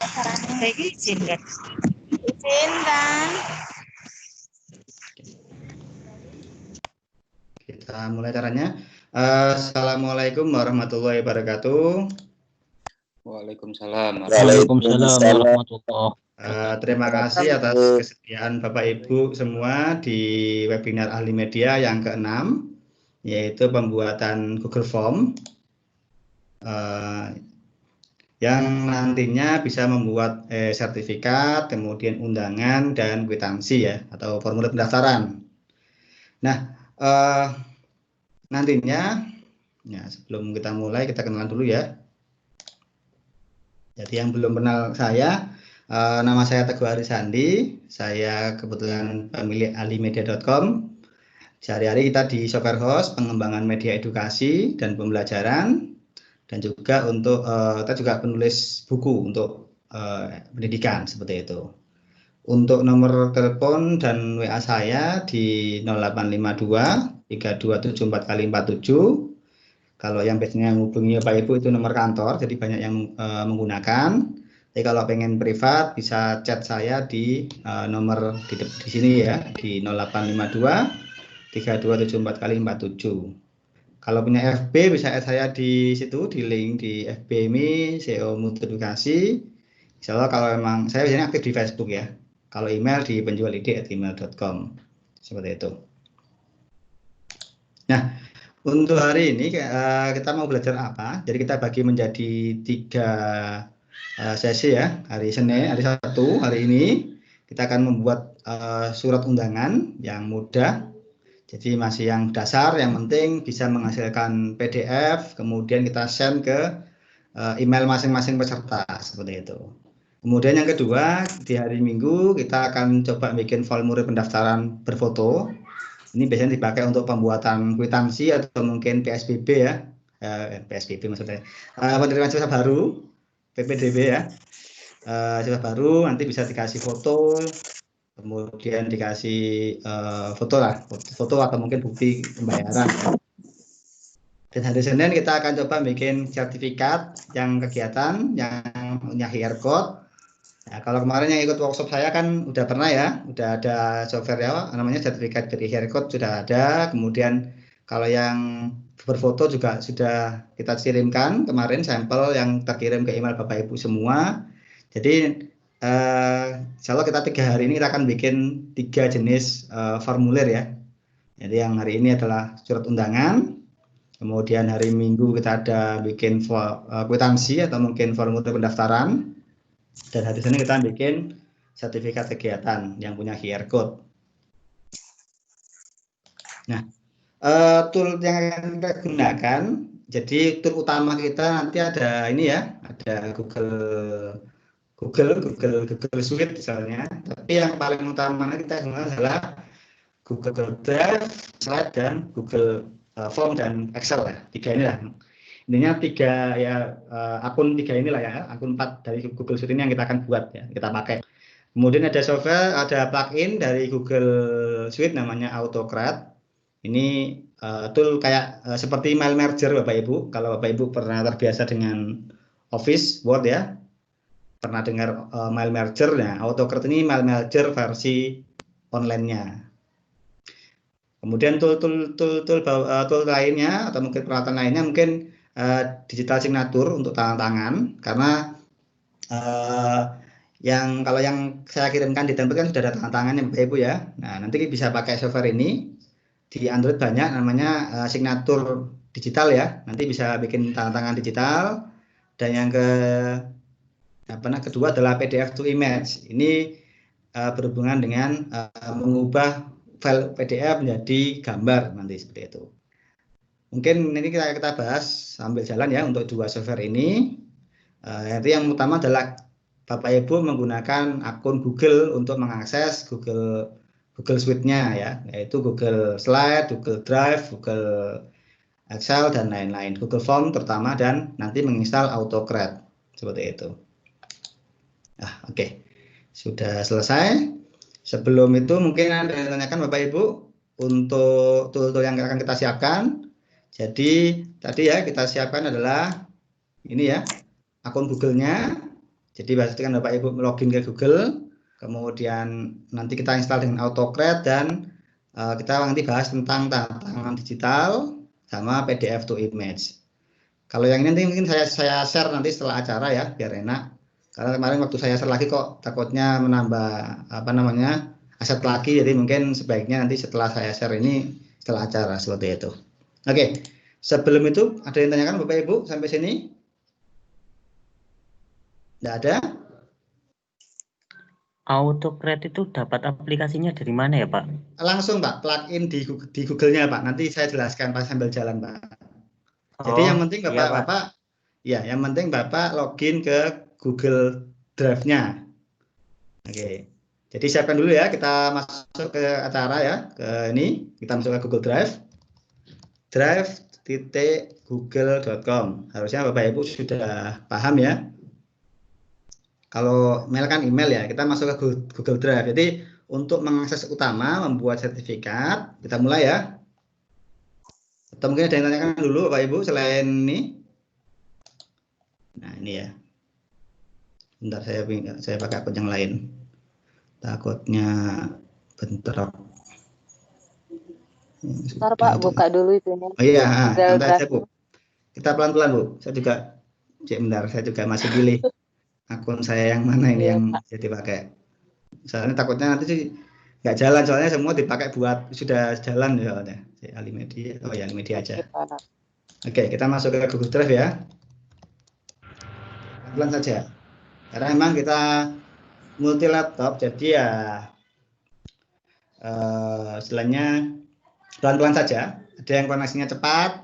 Saya izin kan? Izin kan? Kita mulai caranya. Assalamualaikum warahmatullahi wabarakatuh. Waalaikumsalam. Waalaikumsalam warahmatullahi wabarakatuh. Terima kasih atas kesediaan Bapak Ibu semua di webinar ahli media yang ke-6, yaitu pembuatan Google Form yang nantinya bisa membuat sertifikat, kemudian undangan dan kwitansi ya, atau formulir pendaftaran. Nah, nantinya ya, sebelum kita mulai kita kenalan dulu ya. Jadi yang belum kenal saya, nama saya Teguh Arisandi. Saya kebetulan pemilik ahlimedia.com. Sehari-hari kita di Software House, pengembangan media edukasi dan pembelajaran, dan juga untuk kita juga penulis buku untuk pendidikan seperti itu. Untuk nomor telepon dan WA saya di 0852 3274 kali 47. Kalau yang biasanya menghubungi Bapak Ibu itu nomor kantor, jadi banyak yang menggunakan. Jadi kalau pengen privat bisa chat saya di nomor di sini ya, di 0852 3274 kali 47. Kalau punya FB bisa add saya di situ, di link di FB ini SEO Mutu Edukasi. Insya Allah kalau memang saya biasanya aktif di Facebook ya. Kalau email di penjualide@gmail.com seperti itu. Nah, untuk hari ini kita mau belajar apa? Jadi kita bagi menjadi 3 sesi ya. Hari Senin, hari Sabtu, hari ini kita akan membuat surat undangan yang mudah. Jadi masih yang dasar, yang penting bisa menghasilkan PDF, kemudian kita send ke email masing-masing peserta seperti itu. Kemudian yang kedua, di hari Minggu kita akan coba bikin formulir pendaftaran berfoto. Ini biasanya dipakai untuk pembuatan kwitansi atau mungkin PSBB ya, PSBB maksudnya, penerimaan siswa baru, PPDB ya, siswa baru nanti bisa dikasih foto, kemudian dikasih foto atau mungkin bukti pembayaran. Dan hari Senin kita akan coba bikin sertifikat yang kegiatan yang punya QR code. Nah, kalau kemarin yang ikut workshop saya kan udah pernah ya, udah ada software ya, namanya sertifikat dari QR code sudah ada. Kemudian kalau yang berfoto juga sudah kita kirimkan kemarin sampel yang terkirim ke email Bapak Ibu semua. Jadi insya Allah kita 3 hari ini kita akan bikin 3 jenis formulir ya. Jadi yang hari ini adalah surat undangan. Kemudian hari Minggu kita ada bikin kwitansi atau mungkin formulir pendaftaran. Dan hari Senin kita bikin sertifikat kegiatan yang punya QR code. Nah, tool yang akan kita gunakan, jadi tool utama kita nanti ada ini ya, ada Google Suite misalnya. Tapi yang paling utama kita gunakan adalah Google Drive, Slide, dan Google Form dan Excel ya. 3 ini lah. Intinya 3 ya, akun 3 inilah ya, akun 4 dari Google Suite ini yang kita akan buat ya, kita pakai. Kemudian ada software, ada plugin dari Google Suite namanya Autocrat. Ini tool kayak seperti mail merger Bapak Ibu. Kalau Bapak Ibu pernah terbiasa dengan Office Word ya, pernah dengar mail merger. Nah, Autocrat ini mail merger versi online-nya. Kemudian tool lainnya atau mungkin peralatan lainnya mungkin digital signature untuk tangan, karena kalau yang saya kirimkan di template kan sudah ada tangannya Bapak Ibu ya. Nah, nanti bisa pakai software ini. Di Android banyak namanya signature digital ya. Nanti bisa bikin tangan digital. Dan yang kedua adalah PDF to image. Ini berhubungan dengan mengubah file PDF menjadi gambar nanti seperti itu. Mungkin ini kita bahas sambil jalan ya untuk 2 software ini. Jadi yang utama adalah Bapak Ibu menggunakan akun Google untuk mengakses Google Suite-nya ya, yaitu Google Slide, Google Drive, Google Excel dan lain-lain. Google Form terutama, dan nanti menginstal Autocrat seperti itu. Nah, oke. Sudah selesai. Sebelum itu mungkin Anda tanyakan Bapak Ibu untuk tool-tool yang akan kita siapkan. Jadi tadi ya kita siapkan adalah ini ya, akun Google-nya. Jadi pastikan Bapak Ibu login ke Google, kemudian nanti kita install dengan AutoCAD dan kita nanti bahas tentang tanda tangan digital sama PDF to image. Kalau yang ini nanti mungkin saya share nanti setelah acara ya, biar enak. Karena kemarin waktu saya share lagi kok takutnya menambah aset lagi, jadi mungkin sebaiknya nanti setelah saya share ini setelah acara seperti itu. Oke, sebelum itu ada yang tanyakan Bapak Ibu sampai sini? Tidak ada? AutoCAD itu dapat aplikasinya dari mana ya, Pak? Langsung Pak, plugin di Google-nya Pak. Nanti saya jelaskan pas sambil jalan Pak. Jadi yang penting Bapak, ya yang penting Bapak login ke Google Drive-nya. Oke. Jadi siapkan dulu ya, kita masuk ke acara ya, ke ini, kita masuk ke Google Drive. drive.google.com. Harusnya Bapak Ibu sudah paham ya. Kalau email kan email ya, kita masuk ke Google Drive. Jadi untuk mengakses utama, membuat sertifikat, kita mulai ya. Atau mungkin ada yang tanyakan dulu Bapak Ibu selain ini. Nah ini ya. Bentar saya pakai akun yang lain. Takutnya bentrok. Ntar Pak buka dulu itunya. Oh iya, santai aja Bu. Drive. Kita pelan-pelan Bu. Saya juga, bentar, saya juga masih pilih akun saya yang mana ini yang jadi pakai. Soalnya takutnya nanti sih nggak jalan, soalnya semua dipakai buat sudah jalan ya. Alimedia, oh ya Alimedia aja. Oke, kita masuk ke Google Drive ya. Pelan saja. Karena memang kita multi laptop, jadi ya istilahnya pelan-pelan saja. Ada yang koneksinya cepat,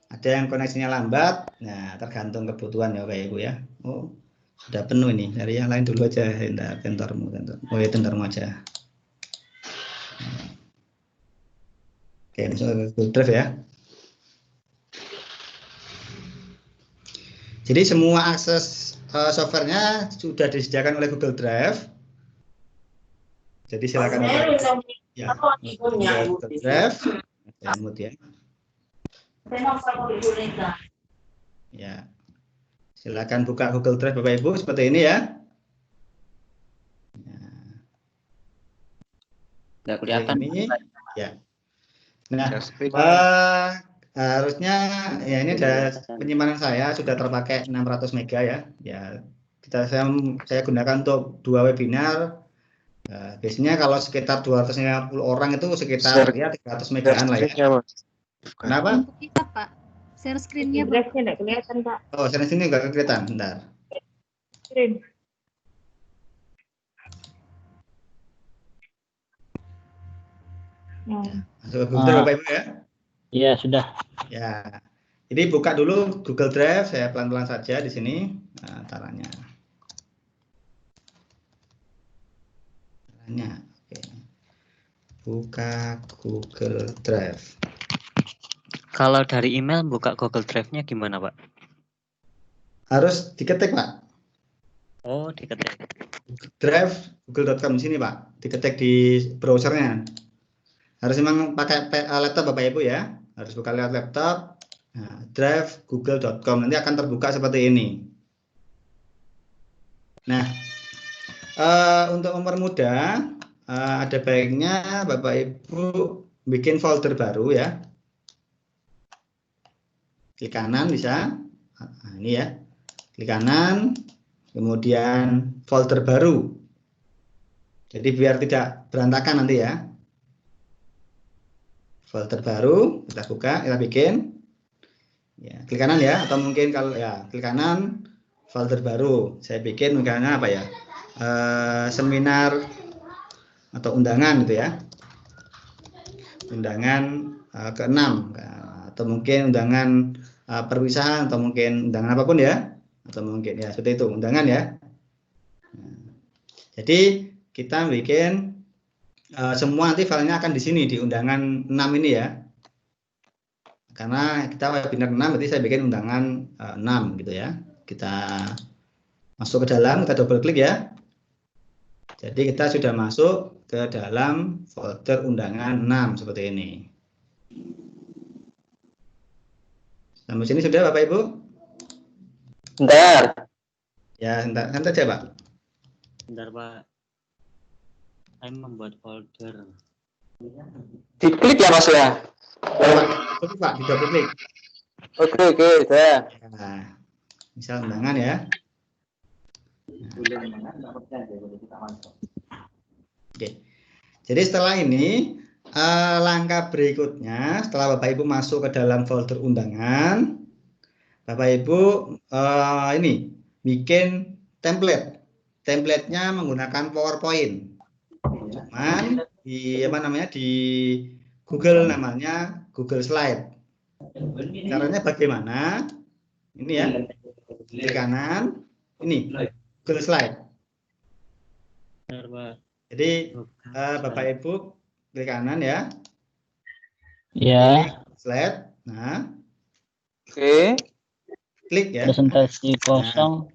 ada yang koneksinya lambat. Nah, tergantung kebutuhan ya Bapak Ibu ya. Oh, sudah penuh ini. Dari yang lain dulu aja. Tentormu. Oh ya, tentormu aja. Oke, masuk ke Google Drive ya. Jadi semua akses softwarenya sudah disediakan oleh Google Drive. Jadi silakan ya, Google Drive. Kemudian ya, silakan buka Google Drive Bapak Ibu seperti ini ya. Nggak kelihatan. Ini ya. Nah, harusnya ya ini ada penyimpanan saya sudah terpakai 600 MB ya. Ya, saya gunakan untuk 2 webinar. Biasanya kalau sekitar 250 orang itu sekitar ya 300 megaan lah ya. Kenapa? Kita Pak, share screen-nya Pak. Drive-nya nggak kelihatan Pak. Oh, sana sini nggak kelihatan. Bentar. Screen. Masuk ke Google Drive Bapak Ibu ya. Iya, sudah. Ya. Jadi buka dulu Google Drive, saya pelan-pelan saja di sini. Nah, caranya. Oke. Buka Google Drive. Kalau dari email buka Google Drive-nya gimana, Pak? Harus diketik, Pak. Oh, diketik. Drive google.com di sini, Pak. Diketik di browsernya. Harus memang pakai laptop Bapak Ibu ya. Harus buka lewat laptop. Nah, drive google.com nanti akan terbuka seperti ini. Nah, untuk mempermudah, ada baiknya Bapak Ibu bikin folder baru ya. Klik kanan bisa. Nah, ini ya. Klik kanan, kemudian folder baru. Jadi biar tidak berantakan nanti ya. Folder baru kita buka, kita bikin. Ya, klik kanan ya, atau mungkin kalau ya klik kanan, folder baru. Saya bikin misalnya apa ya? Seminar atau undangan gitu ya. Undangan ke-6 atau mungkin undangan perpisahan atau mungkin undangan apapun ya. Atau mungkin ya seperti itu undangan ya. Jadi kita bikin semua nanti filenya akan di sini di undangan 6 ini ya. Karena kita webinar 6 berarti saya bikin undangan 6 gitu ya. Kita masuk ke dalam, kita double klik ya. Jadi kita sudah masuk ke dalam folder undangan 6 seperti ini. Sampai sini sudah Bapak Ibu? Bentar. Ya, nanti aja Pak. Bentar Pak. Saya membuat folder. Diklik ya Mas ya. Pak, di double klik. Oke, saya. Nah, misal undangan ya. Oke. Jadi setelah ini langkah berikutnya setelah Bapak Ibu masuk ke dalam folder undangan, Bapak Ibu ini bikin template. Template-nya menggunakan PowerPoint. Cuman di di Google namanya Google Slide. Caranya bagaimana? Ini ya. Klik kanan. Ini Google Slide. Bentar Pak. Jadi Bapak Ibu klik kanan ya. Ya, Slide. Nah, Oke. klik ya. presentasi kosong.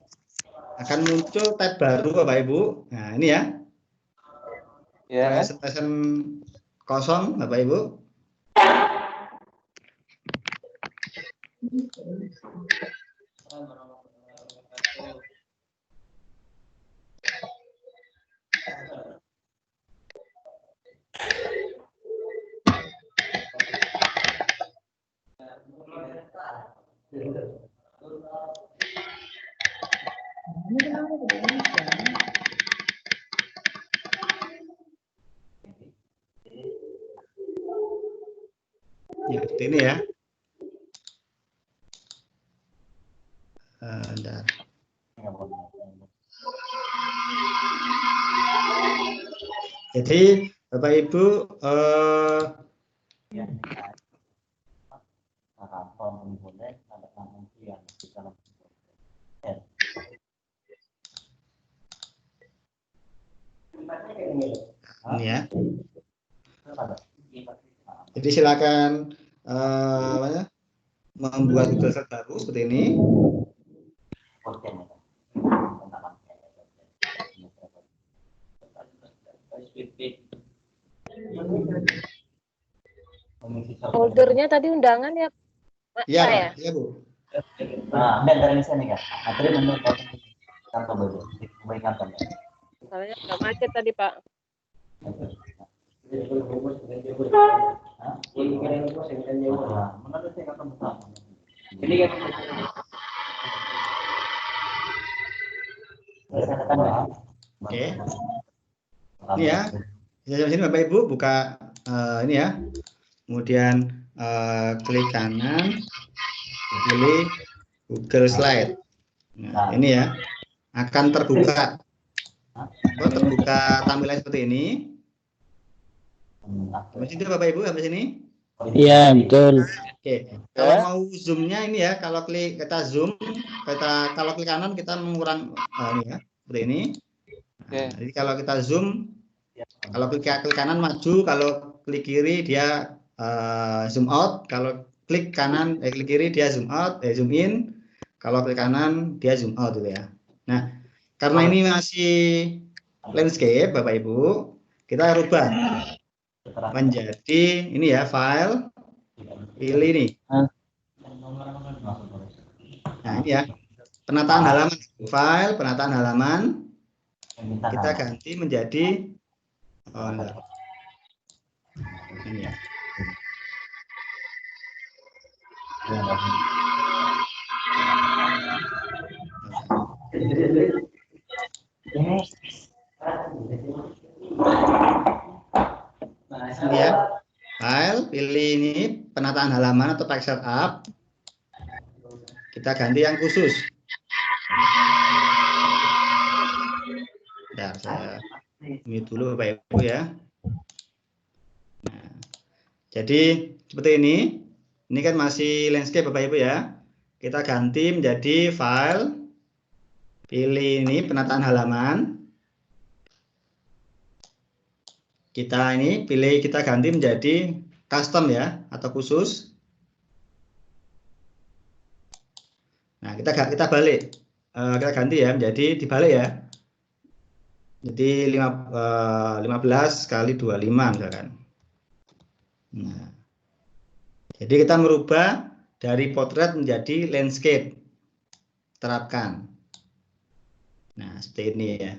Akan muncul tab baru Bapak Ibu. Nah, ini ya. Ya. Presentation kosong Bapak Ibu. Ya, seperti ini ya. Bentar. Jadi Bapak Ibu ini ya. Jadi silakan membuat Google Slide baru seperti ini. Foldernya tadi undangan ya, Pak? Iya, Pak, Pak. Iya, Bu. Soalnya nggak macet tadi, Pak. Oke. Ini ya. Di sini Bapak Ibu buka ini ya. Kemudian klik kanan, pilih Google Slide. Nah, ini ya. Akan terbuka. Terbuka tampilan seperti ini. Sampai sini Bapak Ibu, sampai sini. Iya, betul. Oke, kalau mau zoomnya ini ya, kalau kita zoom, kalau klik kanan kita mengurang ini ya, seperti ini. Nah, jadi kalau kita zoom, kalau klik kanan maju, kalau klik kiri dia zoom out, kalau klik kanan klik kiri dia zoom out, zoom in, kalau klik kanan dia zoom out gitu ya. Nah, karena ini masih landscape Bapak Ibu, kita rubah menjadi ini ya, file, pilih nih. Nah, ini ya, penataan halaman, file, penataan halaman, kita ganti menjadi ini ya. Ini ya, file, pilih ini penataan halaman atau page setup, kita ganti yang khusus. Nah, saya mute dulu Bapak Ibu ya. Nah, jadi seperti ini. Ini kan masih landscape Bapak Ibu ya. Kita ganti menjadi file. Pilih ini penataan halaman. Kita ganti menjadi custom ya atau khusus. Nah, kita balik. Kita ganti ya menjadi dibalik ya. Jadi 15 kali 25 misalkan. Nah, jadi kita merubah dari potret menjadi landscape. Terapkan. Nah, seperti ini ya.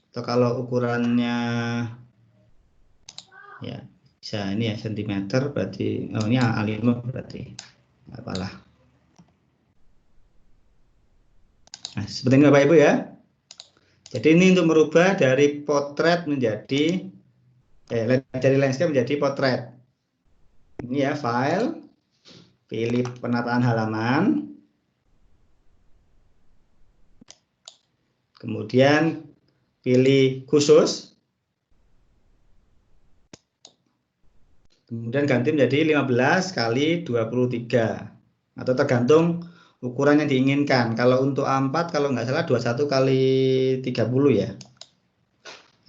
Atau kalau ukurannya ya bisa ini ya sentimeter berarti ini A5 berarti nggak apalah. Nah, seperti ini Bapak Ibu ya. Jadi ini untuk merubah dari potret menjadi dari landscape menjadi potret. Ini ya file, pilih penataan halaman, kemudian pilih khusus, kemudian ganti menjadi 15 kali 23 atau tergantung ukuran yang diinginkan. Kalau untuk A4 kalau nggak salah 21 kali 30 ya.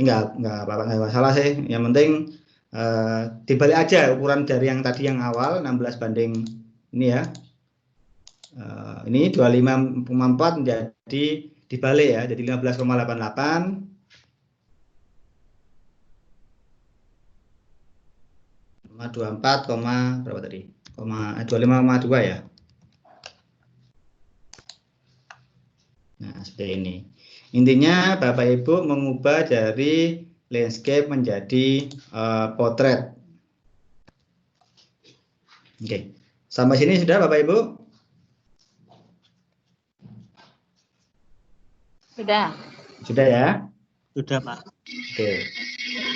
Enggak apa-apa, nggak masalah sih. Yang penting dibalik aja ukuran dari yang tadi yang awal 16 banding ini ya. Ini 25,4 menjadi dibalik ya, jadi 15,88 24, berapa tadi? 25,2 ya. Nah, seperti ini. Intinya Bapak Ibu mengubah dari landscape menjadi potret. Oke. Sampai sini sudah Bapak Ibu? Sudah. Sudah ya? Sudah, Pak. Oke.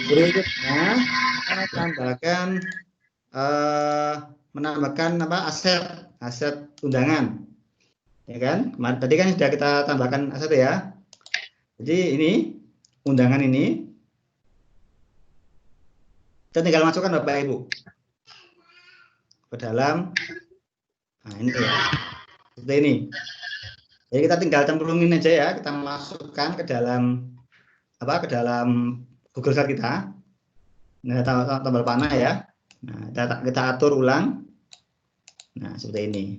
Berikutnya kita tambahkan menambahkan aset undangan. Ya kan? Tadi kan sudah kita tambahkan aset ya. Jadi ini undangan ini kita tinggal masukkan Bapak Ibu ke dalam ini ya. Seperti ini. Jadi kita tinggal cemplungin aja ya, kita masukkan ke dalam ke dalam Google Sheet kita. Nah, tombol panah ya. Nah, kita atur ulang. Nah, seperti ini.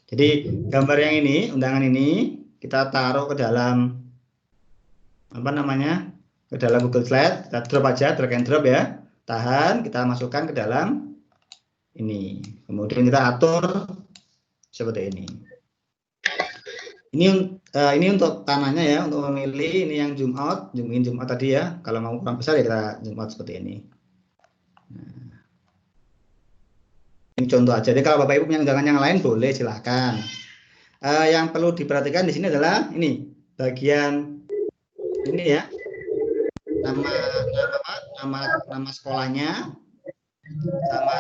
Jadi gambar yang ini, undangan ini kita taruh ke dalam ke dalam Google Slide. Kita drop aja, drag and drop ya. Tahan, kita masukkan ke dalam ini. Kemudian kita atur seperti ini. Ini untuk tanahnya ya, untuk memilih ini yang zoom out, zoom in, zoom out tadi ya. Kalau mau kurang besar ya kita zoom out seperti ini. Nah, ini contoh aja. Jadi kalau Bapak Ibu punya undangan yang lain boleh silahkan. Yang perlu diperhatikan di sini adalah ini bagian ini ya, nama sekolahnya sama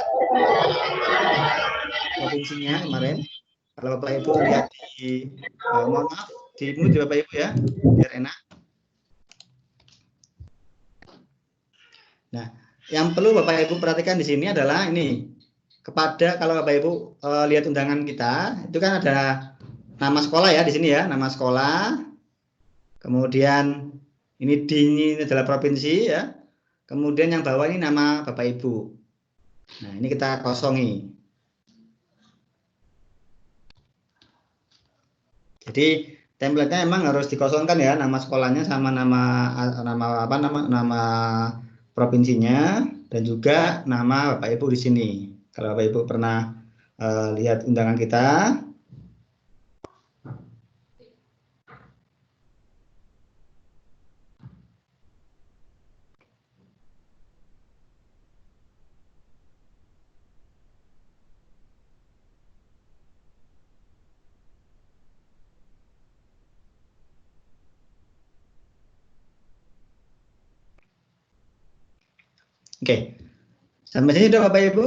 provinsinya kemarin. Kalau Bapak Ibu lihat di mohon maaf di mute Bapak Ibu ya, biar enak. Nah, yang perlu Bapak Ibu perhatikan di sini adalah ini. Kalau Bapak Ibu lihat undangan kita, itu kan ada nama sekolah ya di sini ya, nama sekolah. Kemudian ini adalah provinsi ya. Kemudian yang bawah ini nama Bapak Ibu. Nah, ini kita kosongi. Jadi template-nya emang harus dikosongkan ya, nama sekolahnya sama nama provinsinya dan juga nama Bapak Ibu di sini. Kalau Bapak Ibu pernah lihat undangan kita. Oke, sampai sini sudah Bapak Ibu?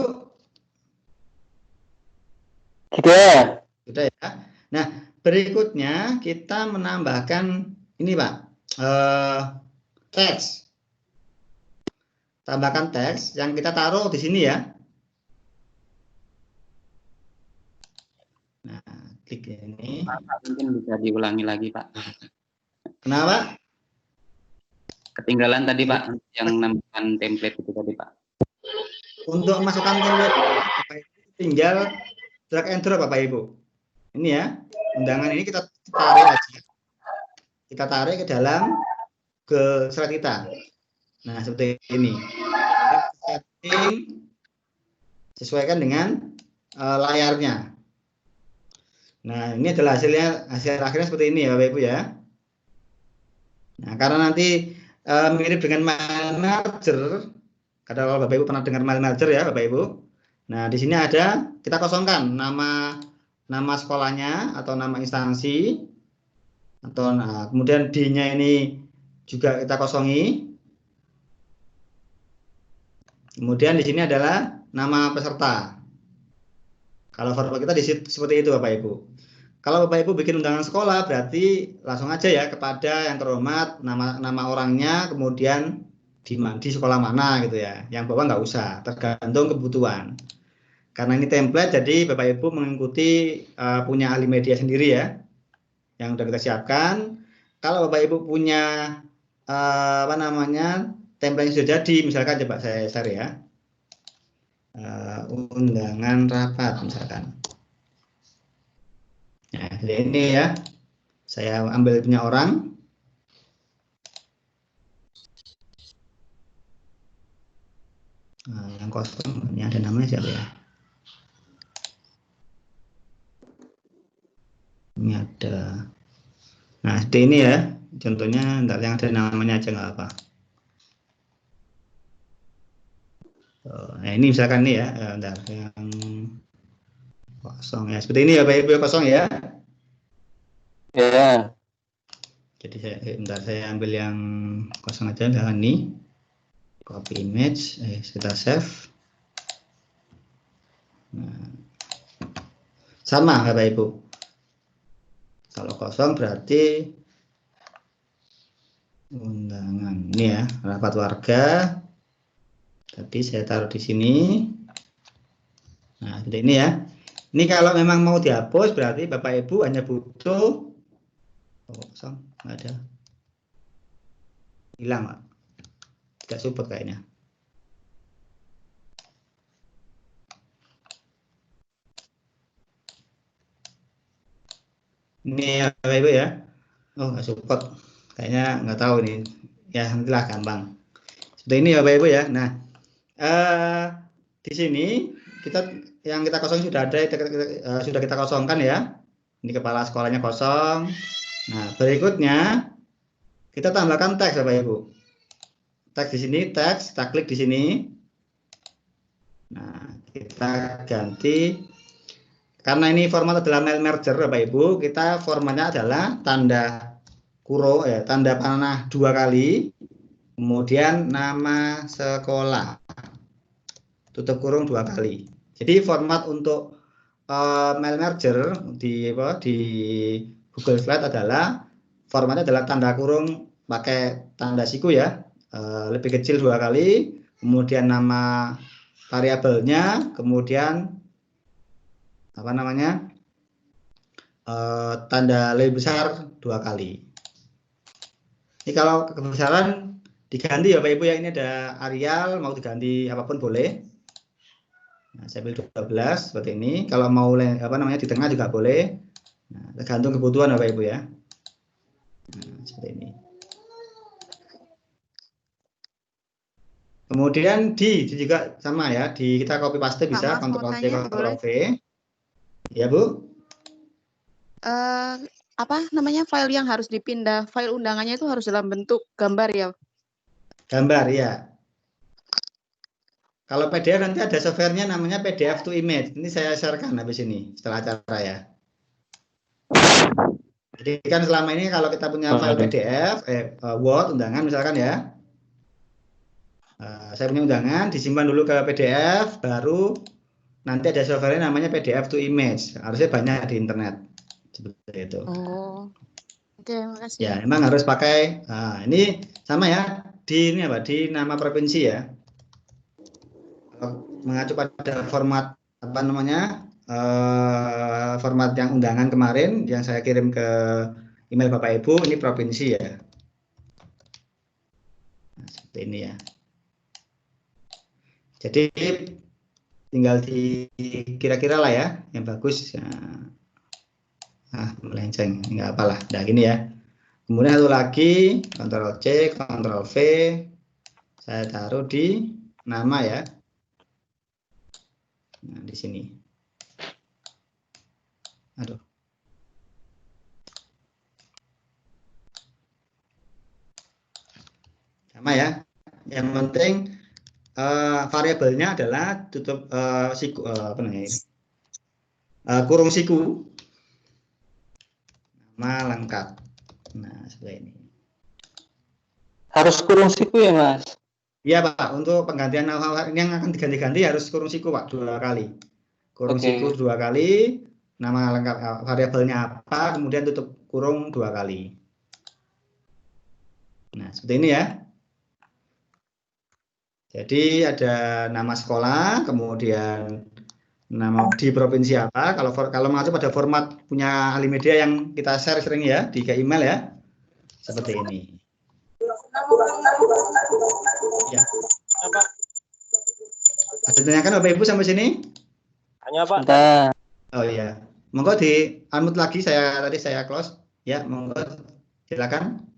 Sudah. Sudah ya. Nah, berikutnya kita menambahkan ini Pak, teks. Tambahkan teks yang kita taruh di sini ya. Nah, klik ini. Mungkin bisa diulangi lagi Pak. Kenapa? Ketinggalan tadi Pak, yang nambahkan template itu tadi Pak. Untuk masukkan template, Bapak Ibu tinggal drag and drop Bapak Ibu. Ini ya, undangan ini kita tarik aja. Kita tarik ke dalam slide kita. Nah, seperti ini. Setting sesuaikan dengan layarnya. Nah, ini adalah hasil akhirnya seperti ini ya Bapak Ibu ya. Nah, karena nanti mirip dengan file merger, kalau Bapak Ibu pernah dengar file merger ya Bapak Ibu. Nah, di sini ada, kita kosongkan nama sekolahnya atau nama instansi, atau kemudian D-nya ini juga kita kosongi. Kemudian di sini adalah nama peserta. Kalau format kita seperti itu Bapak Ibu. Kalau Bapak Ibu bikin undangan sekolah, berarti langsung aja ya kepada yang terhormat, nama orangnya, kemudian di sekolah mana gitu ya. Yang bawah nggak usah, tergantung kebutuhan. Karena ini template, jadi Bapak Ibu mengikuti punya ahli media sendiri ya, yang sudah kita siapkan. Kalau Bapak Ibu punya template yang sudah jadi, misalkan coba saya share ya, undangan rapat misalkan. Nah, ini ya, saya ambil punya orang. Yang kosong, ini ada namanya siapa ya? Ini ada. Nah, seperti ini ya. Contohnya, ntar yang ada namanya aja nggak apa. Nah, ini misalkan nih ya, ntar yang kosong ya. Seperti ini ya, Bapak Ibu kosong ya. Ya. Jadi saya ambil yang kosong aja, misalkan nih. Copy image, kita save. Nah, sama Bapak Ibu. Kalau kosong berarti undangan. Ini ya, rapat warga. Tadi saya taruh di sini. Nah, seperti ini ya. Ini kalau memang mau dihapus berarti Bapak Ibu hanya butuh kosong, nggak ada. Hilang, Pak. Tidak support kayaknya. Ini ya Bapak Ibu ya. Oh, nggak support. Kayaknya nggak tahu nih. Ya, nantilah gampang. Seperti ini ya Bapak Ibu ya. Nah, di sini yang kita kosong sudah ada, sudah kita kosongkan ya. Ini kepala sekolahnya kosong. Nah, berikutnya kita tambahkan teks Bapak Ibu. Teks di sini, teks, kita klik di sini. Nah, kita ganti. Karena ini format adalah mail merger Bapak Ibu, kita formatnya adalah tanda kurung ya, tanda panah 2 kali, kemudian nama sekolah, tutup kurung 2 kali. Jadi format untuk mail merger di Google Slide adalah formatnya adalah tanda kurung pakai tanda siku ya, lebih kecil 2 kali, kemudian nama variabelnya, kemudian tanda lebih besar 2 kali. Ini kalau kebesaran diganti ya Bapak Ibu ya, ini ada Arial, mau diganti apapun boleh. Nah, saya pilih 12 seperti ini. Kalau mau di tengah juga boleh. Nah, tergantung kebutuhan Bapak Ibu ya. Nah, seperti ini. Kemudian di juga sama ya, kita copy paste bisa, Ctrl C, Ctrl V. Ya Bu. File yang harus dipindah, file undangannya itu harus dalam bentuk gambar ya? Gambar ya. Kalau PDF nanti ada softwarenya namanya PDF to image. Ini saya sharekan habis ini setelah acara ya. Jadi kan selama ini kalau kita punya file PDF, Word undangan misalkan ya. Saya punya undangan, disimpan dulu ke PDF, baru nanti ada softwarenya namanya PDF to image. Harusnya banyak di internet. Seperti itu. Oh. Oke, makasih. Ya, memang harus pakai. Ini sama ya, di nama provinsi ya. Mengacu pada format format yang undangan kemarin yang saya kirim ke email Bapak Ibu, ini provinsi ya. Nah, seperti ini ya. Jadi tinggal kira-kira lah ya yang bagus. Melenceng, nggak apalah. Nah gini ya. Kemudian satu lagi, Ctrl C, Ctrl V, saya taruh di nama ya. Nah di sini. Aduh. Sama ya. Yang penting variabelnya adalah tutup siku apa namanya ini? Kurung siku. Nama lengkap. Nah, seperti ini. Harus kurung siku ya, Mas? Iya, Pak. Untuk penggantian nama ini yang akan diganti-ganti harus kurung siku, Pak, 2 kali. Kurung Oke. siku 2 kali, nama lengkap variabelnya apa, kemudian tutup kurung 2 kali. Nah, seperti ini ya. Jadi ada nama sekolah, kemudian nama di provinsi apa. Kalau mengacu pada format punya Alimedia yang kita share sering ya di email ya, seperti ini. Ya. Ada tanyakan Bapak Ibu sampai sini? Hanya Pak. Sebentar. Oh iya, monggo di unmute lagi. Tadi saya close. Ya, monggo silakan.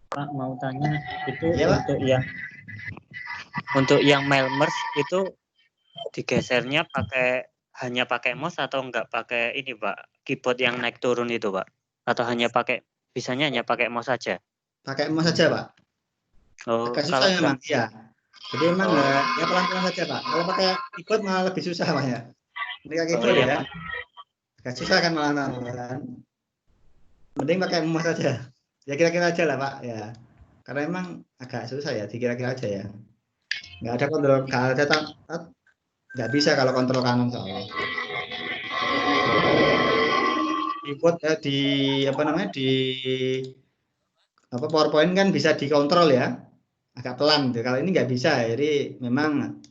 Pak mau tanya itu Ya, Pak. untuk yang mail merge itu digesernya hanya pakai mouse atau enggak pakai ini Pak, keyboard yang naik turun itu Pak, atau bisanya hanya pakai mouse saja? Pakai mouse saja Pak. Oh, Agak susah memang ya. Jadi memang ya pelan-pelan saja Pak. Kalau pakai keyboard malah lebih susah Pak ya. Ini pakai keyboard iya, ya. Pak. Agak susah kan malah. Mending pakai mouse saja. Ya kira-kira aja lah Pak ya. Karena emang agak susah ya, dikira-kira aja ya. Nggak ada kontrol, nggak bisa kalau kontrol kanan soalnya. Keyboard di PowerPoint kan bisa dikontrol ya, agak pelan. Kalau ini nggak bisa, jadi memang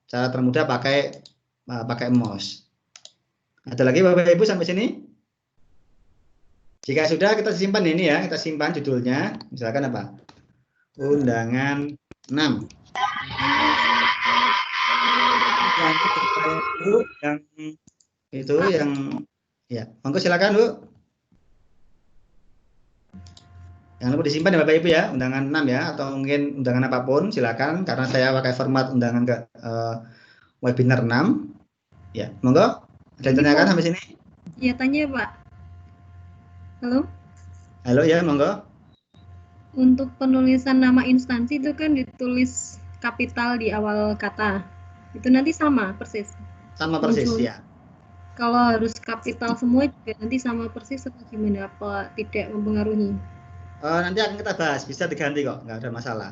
cara termudah pakai mouse. Ada lagi Bapak Ibu sampai sini? Jika sudah, kita simpan ini ya, kita simpan judulnya, misalkan apa? Undangan 6. Yang ya, monggo silakan Bu. Jangan lupa disimpan ya Bapak Ibu ya, undangan 6 ya, atau mungkin undangan apapun silakan, karena saya pakai format undangan webinar 6. Ya, monggo. Ada yang tanyakan sampai sini? Ya, tanya Pak. Halo? Halo ya, monggo. Untuk penulisan nama instansi itu kan ditulis kapital di awal kata. Itu nanti sama persis? Sama persis ya. Kalau harus kapital semua juga nanti sama persis atau gimana? Apa tidak mempengaruhi? Nanti akan kita bahas, bisa diganti kok, nggak ada masalah.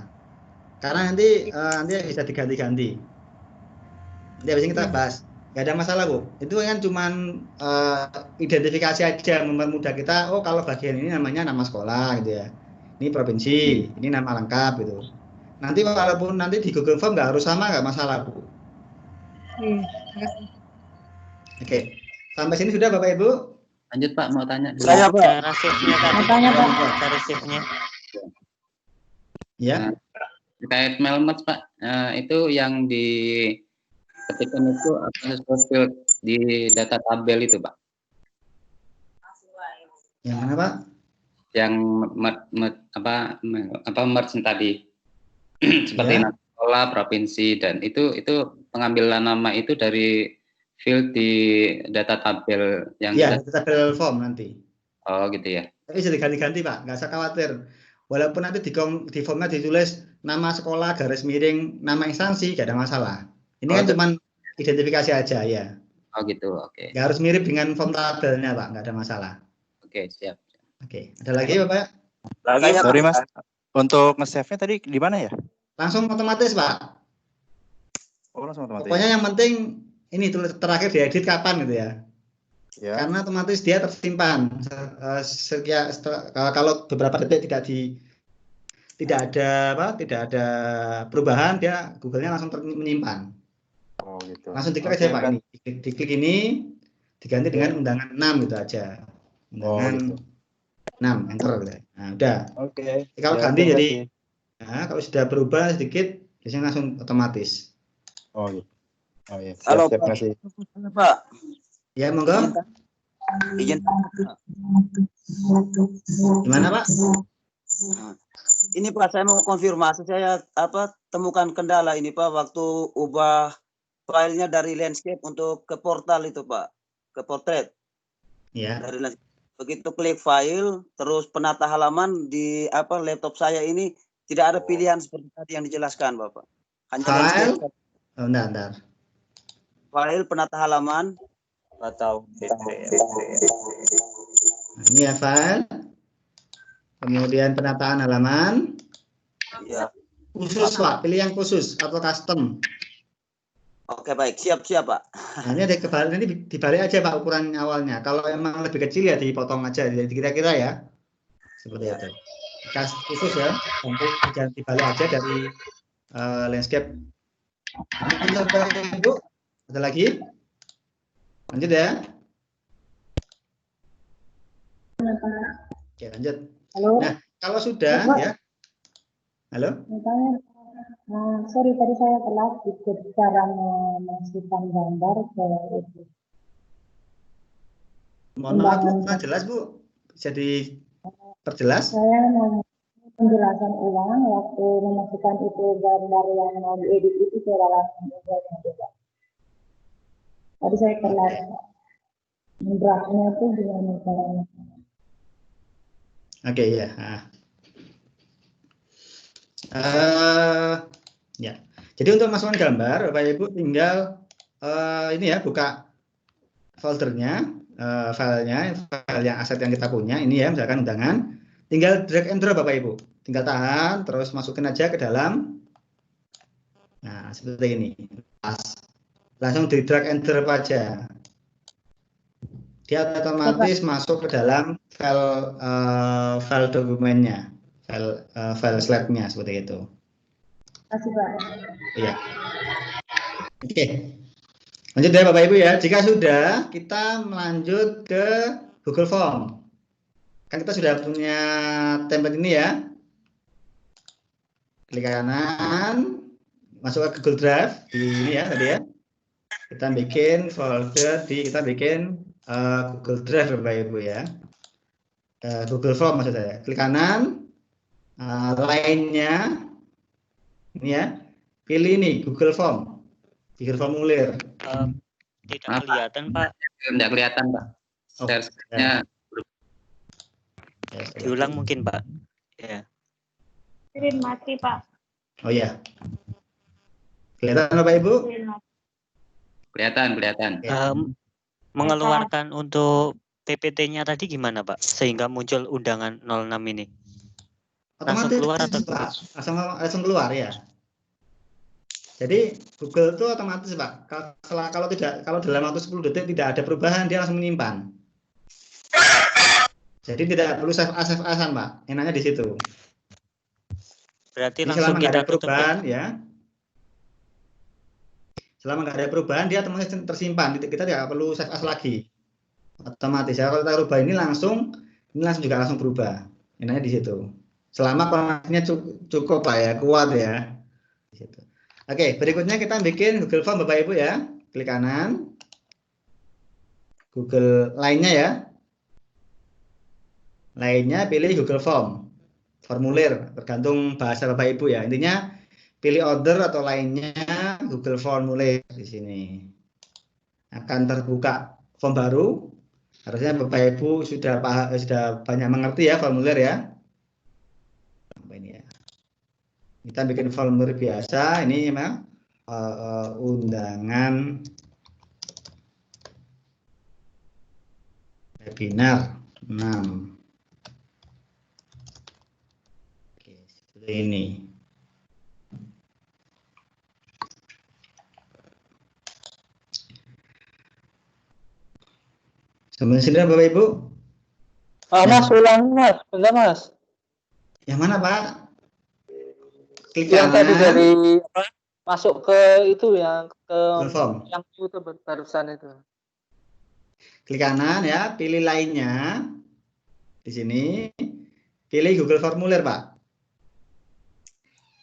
Karena nanti bisa diganti-ganti. Nanti habis ini kita bahas, nggak ada masalah Bu. Itu kan cuman identifikasi aja, mempermudah kita. Oh kalau bagian ini namanya nama sekolah gitu ya. Ini provinsi, ini nama lengkap gitu. Nanti walaupun nanti di Google Form nggak harus sama, nggak masalah Bu. Oke, sampai sini sudah Bapak Ibu? Lanjut Pak, mau tanya. Saya Pak. Cara shift-nya tadi. Mau tanya, Pak. Cara shift-nya. Ya. Terkait mail merge Pak, itu yang diketikkan itu field di data tabel itu Pak. Yang mana Pak? Yang merge tadi. Seperti Ya. nama sekolah, provinsi, dan itu pengambilan nama itu dari field di data tabel yang Ya, tabel form nanti. Oh gitu ya. Tapi bisa diganti-ganti Pak, nggak usah khawatir. Walaupun nanti di formnya ditulis nama sekolah garis miring nama instansi, nggak ada masalah. Ini kan cuma identifikasi aja ya. Oh gitu, oke. Nggak harus mirip dengan form tabelnya Pak, nggak ada masalah. Oke, siap. Oke, ada lagi Bapak? Lagi Sorry Mas, untuk nge-save-nya tadi di mana ya? Langsung otomatis Pak. Oh langsung otomatis. Pokoknya yang penting ini tulis terakhir diedit kapan gitu ya. Ya. Karena otomatis dia tersimpan. Kalau beberapa detik tidak ada perubahan, dia Google-nya langsung menyimpan. Oh gitu. Langsung diklik aja Pak ini. Diklik ini diganti dengan undangan 6 gitu aja. Undangan 6 enter gitu. Nah, udah. Oke. Kalau Ya, ganti terima jadi kasih. nah, kalau sudah berubah sedikit biasanya langsung otomatis. Oh gitu. Oh iya. Siap, Halo, siap, Pak. masih. Pak. Ya, monggo. Izin. Gimana Pak? Ini Pak, saya mau konfirmasi. Saya temukan kendala ini Pak waktu ubah filenya dari landscape untuk ke portal itu Pak, ke portrait. Ya. Dari landscape. Begitu klik file, terus penata halaman di laptop saya ini tidak ada pilihan seperti tadi yang dijelaskan Bapak. Hanya File. landscape. Oh, bentar. File penata halaman atau Nah, ini ya file. Kemudian penataan halaman. ya. Khusus Pak, pilih yang khusus atau custom. Oke baik, siap Pak. Nah, ini ada kebalik, nanti dibalik aja Pak ukuran awalnya. Kalau emang lebih kecil ya dipotong aja, jadi kira-kira ya. Seperti itu. Khusus ya, nanti jangan dibalik aja dari landscape. Ibu, ada lagi? Lanjut ya. Oke, lanjut. Halo. Nah, kalau sudah ya. Halo. Sorry tadi saya telat ikut cara memasukkan gambar ke itu. Mohon maaf Bu, kurang jelas Bu. Bisa diperjelas? Saya mau penjelasan ulang waktu memasukkan itu gambar yang mau diedit itu ke dalam gambarnya juga. Tadi saya telat. Draftnya itu gimana caranya? Oke ya. Ya. Jadi untuk masukkan gambar, Bapak Ibu tinggal ini ya, buka foldernya, filenya, file yang aset yang kita punya ini ya, misalkan undangan, tinggal drag and drop Bapak Ibu, tinggal tahan, terus masukin aja ke dalam. Nah seperti ini, langsung di drag and drop aja. Dia otomatis masuk ke dalam file dokumennya, file slide-nya seperti itu. Kasih Pak. Iya. Oke. Lanjut ya Bapak Ibu ya. Jika sudah, kita melanjut ke Google Form. Kan kita sudah punya template ini ya. Klik kanan, masuk ke Google Drive di ini ya tadi ya. Kita bikin folder kita bikin Google Drive Bapak Ibu ya. Google Form maksud saya. Klik kanan, lainnya ini ya. Pilih ini Google Form. Google formulir. Tidak kelihatan Pak. Tidak kelihatan Pak. Share-nya diulang mungkin Pak. Ya. Screen mati Pak. Oh ya. Kelihatan Bapak Ibu? kelihatan. Mengeluarkan untuk PPT-nya tadi gimana Pak? Sehingga muncul undangan 06 ini. Langsung keluar atau Pak? Langsung keluar ya. Jadi Google itu otomatis Pak. Kalau dalam waktu 10 detik tidak ada perubahan, dia langsung menyimpan. Jadi tidak perlu save as-an Pak. Enaknya di situ. Berarti jadi langsung selama kita ada perubahan ya. Selama nggak ada perubahan dia otomatis tersimpan. Kita tidak perlu save as lagi. Otomatis ya. Kalau kita rubah ini langsung juga langsung berubah. Enaknya di situ. Selama koneksinya cukup Pak ya, kuat ya. Di situ. Oke, berikutnya kita bikin Google Form Bapak Ibu ya. Klik kanan. Google lainnya ya. Lainnya pilih Google Form. Formulir, tergantung bahasa Bapak Ibu ya. Intinya pilih order atau lainnya Google Formulir di sini. Akan terbuka form baru. Harusnya Bapak Ibu sudah banyak mengerti ya formulir ya. Ini ya. Kita bikin formulir biasa. Ini memang undangan webinar 6. Oke, seperti ini. Sebenarnya Bapak Ibu? Mas, ulang Mas, bentar Mas. Yang mana Pak? Klik Yang tadi kanan. dari masuk ke itu yang ke Form. yang itu barusan itu. Klik kanan ya, pilih lainnya. Di sini pilih Google Formulir, Pak.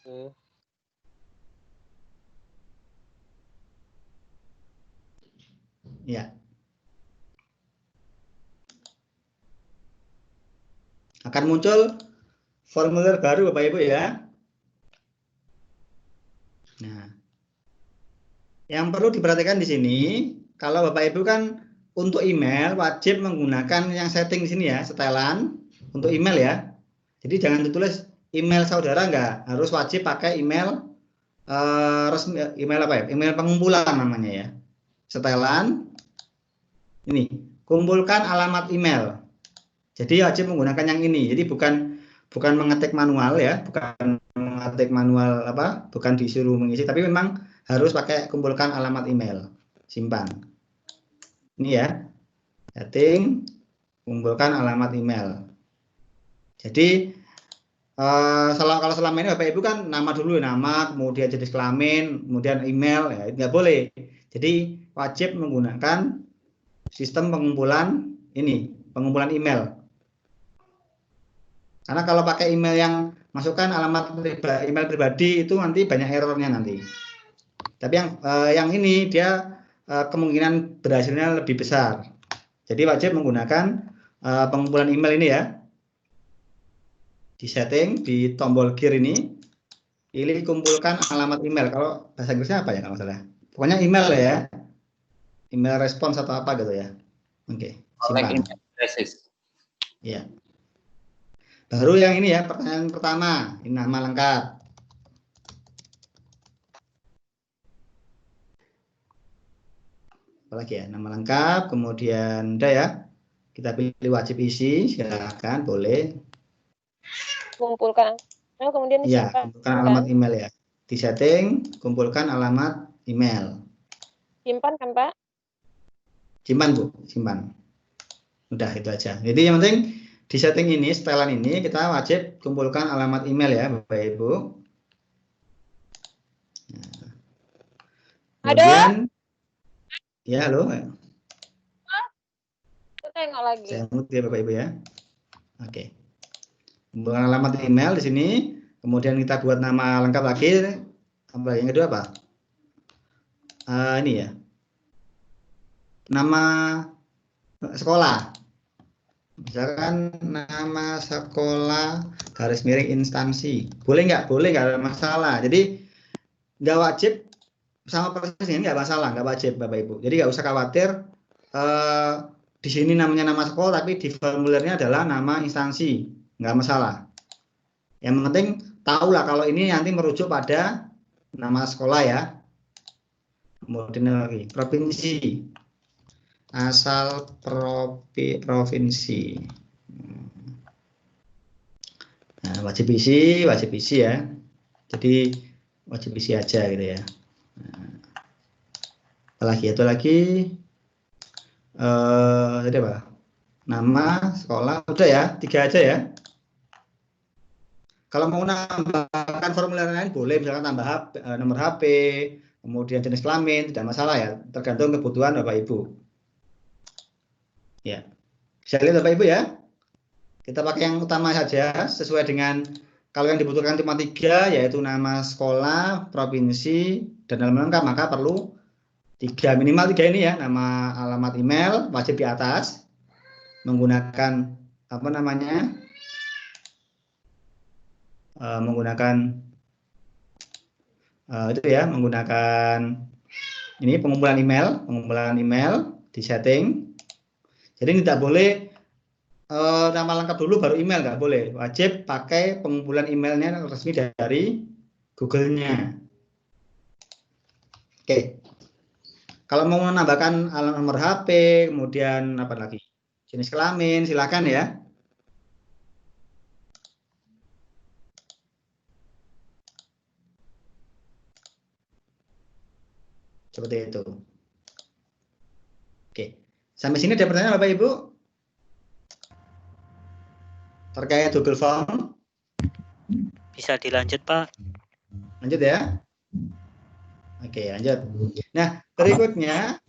Oke. Ya. Akan muncul formulir baru Bapak Ibu ya. Nah. Yang perlu diperhatikan di sini, kalau Bapak Ibu kan untuk email wajib menggunakan yang setting di sini ya, setelan untuk email ya. Jadi jangan ditulis email saudara enggak, harus wajib pakai email resmi, email apa ya? Email pengumpulan namanya ya. Setelan ini, kumpulkan alamat email. Jadi wajib menggunakan yang ini. Jadi bukan mengetik manual ya, bukan mengetik manual apa, bukan disuruh mengisi, tapi memang harus pakai kumpulkan alamat email. Simpan. Ini ya. Setting, kumpulkan alamat email. Jadi kalau selama ini Bapak Ibu kan nama dulu, nama, kemudian jenis kelamin, kemudian email, ya nggak boleh. Jadi wajib menggunakan sistem pengumpulan ini, pengumpulan email. Karena kalau pakai email yang masukkan alamat email pribadi itu nanti banyak errornya nanti. Tapi yang ini dia kemungkinan berhasilnya lebih besar. Jadi wajib menggunakan pengumpulan email ini ya. Di setting, di tombol gear ini, pilih kumpulkan alamat email. Kalau bahasa Inggrisnya apa ya kalau salah? Pokoknya email ya. Email respons atau apa gitu ya. Oke, simpan. Ya. Baru yang ini ya, pertanyaan pertama, ini nama lengkap. Apalagi ya, nama lengkap, kemudian udah ya. Kita pilih wajib isi, silakan, boleh. Kumpulkan, kemudian Ya, disimpan. kumpulkan alamat email ya. Di setting, kumpulkan alamat email. Simpan kan Pak? Simpan Bu, simpan. Udah itu aja. Jadi yang penting di setting ini, setelan ini kita wajib kumpulkan alamat email ya Bapak Ibu. Nah. Kemudian, ya halo. Tengok lagi. Saya mute ya Bapak Ibu ya. Oke. Kumpulkan alamat email di sini. Kemudian kita buat nama lengkap lagi. Yang kedua apa? Ini ya. Nama sekolah. Misalkan nama sekolah garis miring instansi. Boleh nggak? Boleh, nggak ada masalah. Jadi nggak wajib sama persis ini, nggak masalah, nggak wajib Bapak Ibu. Jadi nggak usah khawatir. Di sini namanya nama sekolah, tapi di formulirnya adalah nama instansi. Nggak masalah. Yang penting tahulah kalau ini nanti merujuk pada nama sekolah ya. Kemudian lagi provinsi, asal provinsi. Nah, wajib isi ya. Jadi wajib isi aja gitu ya. Nah, apalagi itu lagi tadi apa? Nama sekolah udah ya, 3 aja ya. Kalau mau nambahkan formulir lain boleh, misalkan tambah nomor HP, kemudian jenis kelamin, tidak masalah ya, tergantung kebutuhan Bapak Ibu. Ya, bisa lihat Bapak Ibu ya. Kita pakai yang utama saja, sesuai dengan kalau yang dibutuhkan cuma 3, yaitu nama sekolah, provinsi, dan alamat lengkap, maka perlu 3, minimal 3 ini ya, nama, alamat email, wajib di atas, menggunakan apa namanya, menggunakan itu ya, menggunakan ini pengumpulan email di setting. Jadi tidak boleh nama lengkap dulu baru email, nggak boleh. Wajib pakai pengumpulan emailnya resmi dari Google-nya. Oke. Kalau mau menambahkan alamat nomor HP, kemudian apa lagi? Jenis kelamin, silakan ya. Seperti itu. Oke. Sampai sini ada pertanyaan Bapak Ibu? Terkait Google Form? Bisa dilanjut Pak. Lanjut ya. Oke, lanjut. Nah, berikutnya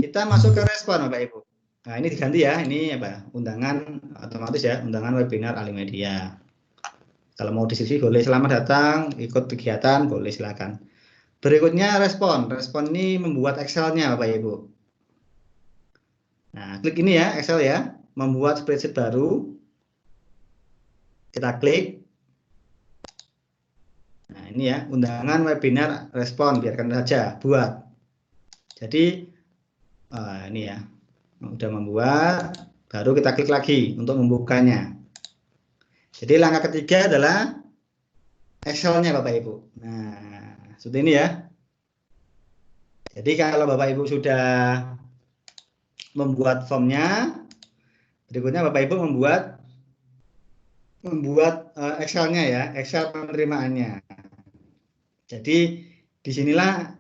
kita masuk ke respon Bapak Ibu. Nah, ini diganti ya. Ini apa? Undangan otomatis ya, undangan webinar Alimedia. Kalau mau diskusi boleh, selamat datang, ikut kegiatan boleh, silakan. Berikutnya respon. Respon ini membuat Excel-nya Bapak Ibu. Nah, klik ini ya, Excel ya, membuat spreadsheet baru. Kita klik. Nah, ini ya, undangan webinar respon, biarkan saja, buat. Jadi ini ya, udah membuat, baru kita klik lagi untuk membukanya. Jadi langkah ketiga adalah Excel-nya Bapak Ibu. Nah, seperti ini ya. Jadi kalau Bapak Ibu sudah membuat formnya, berikutnya Bapak Ibu membuat Excel-nya ya, Excel penerimaannya. Jadi disinilah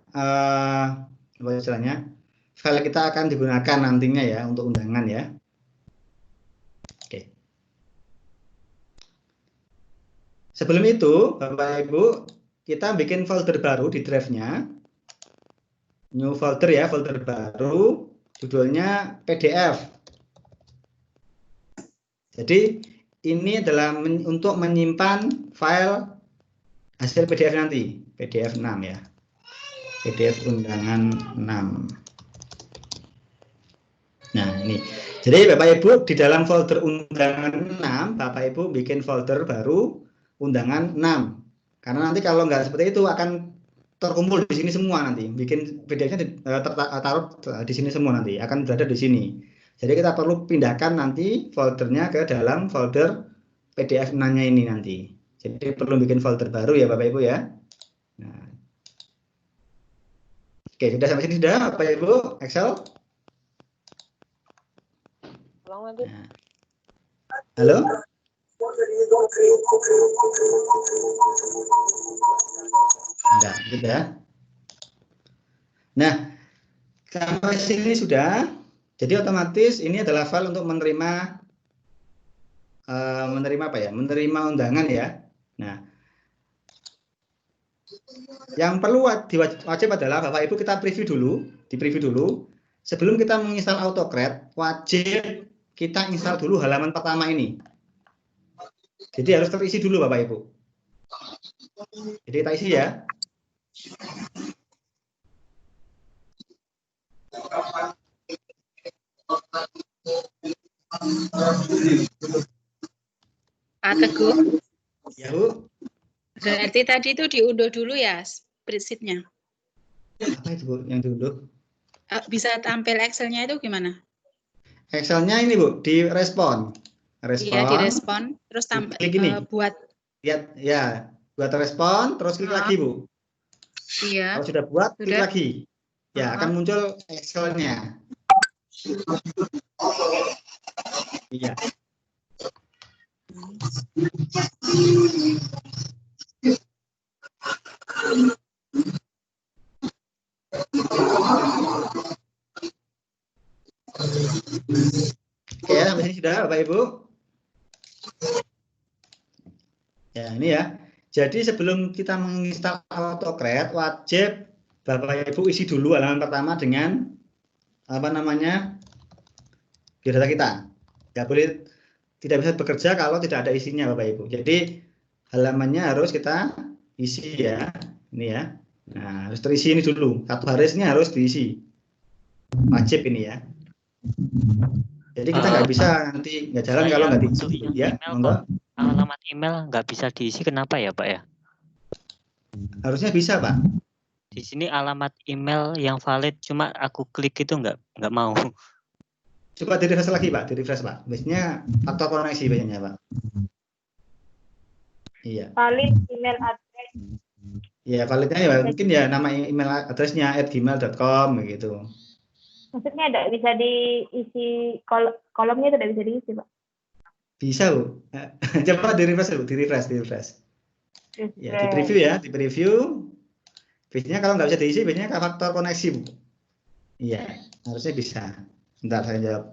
apa istilahnya, file kita akan digunakan nantinya ya untuk undangan ya. Oke. Sebelum itu, Bapak Ibu, kita bikin folder baru di drive-nya. New folder ya, folder baru, judulnya PDF. Jadi ini adalah untuk menyimpan file hasil PDF nanti, PDF 6 ya. PDF undangan 6. Nah, ini. Jadi Bapak Ibu di dalam folder undangan 6, Bapak Ibu bikin folder baru undangan 6. Karena nanti kalau nggak seperti itu akan terkumpul di sini semua nanti. Bikin PDF-nya taruh di sini semua nanti, akan berada di sini. Jadi kita perlu pindahkan nanti foldernya ke dalam folder PDF 6-nya ini nanti. Jadi perlu bikin folder baru ya Bapak Ibu ya. Nah. Oke, sudah sampai sini sudah Bapak Ibu Excel? Nah. Halo? Enggak, gitu ya. Nah, sampai sini sudah. Jadi otomatis ini adalah file untuk menerima apa ya? Menerima undangan ya. Nah, yang perlu wajib adalah Bapak Ibu kita preview dulu, di preview dulu. Sebelum kita menginstal AutoCAD, wajib kita install dulu halaman pertama ini. Jadi harus terisi dulu Bapak Ibu. Jadi kita isi ya. Pak Teguh, Ya Bu. berarti tadi itu diunduh dulu ya spreadsheet-nya. Apa itu Bu yang diunduh? Bisa tampil Excel-nya itu gimana? Excel-nya ini Bu, direspon. Iya, direspon, terus klik ini. buat. Lihat ya, buat respon, terus klik lagi Bu. Iya. Kalau sudah buat, klik Sudah. lagi. Ya, akan muncul Excel-nya. Iya. Oke, sampai sini sudah Bapak Ibu. Ya, ini ya. Jadi sebelum kita menginstal AutoCAD, wajib Bapak Ibu isi dulu halaman pertama dengan apa namanya? Biodata kita. Nggak boleh, tidak bisa bekerja kalau tidak ada isinya Bapak Ibu. Jadi halamannya harus kita isi ya. Ini ya. Nah, harus terisi ini dulu. Satu barisnya harus diisi. Wajib ini ya. Jadi kita nggak bisa nanti nggak jalan kalau nggak diisi ya. Monggo. Alamat email nggak bisa diisi, kenapa ya Pak ya? Harusnya bisa Pak. Di sini alamat email yang valid, cuma aku klik itu nggak mau. Coba di refresh lagi Pak, di refresh Pak. Biasanya faktor koneksi biasanya Pak. Iya. Valid email address. Iya, validnya ya mungkin ya nama email addressnya @gmail.com gitu. Maksudnya tidak bisa diisi kolomnya tidak bisa diisi Pak. Bisa Bu. Coba di refresh Bu, di refresh. Ya, di preview ya, di preview. Biasanya kalau nggak bisa diisi, biasanya faktor koneksi Bu. Iya, harusnya bisa. Bentar saya jawab.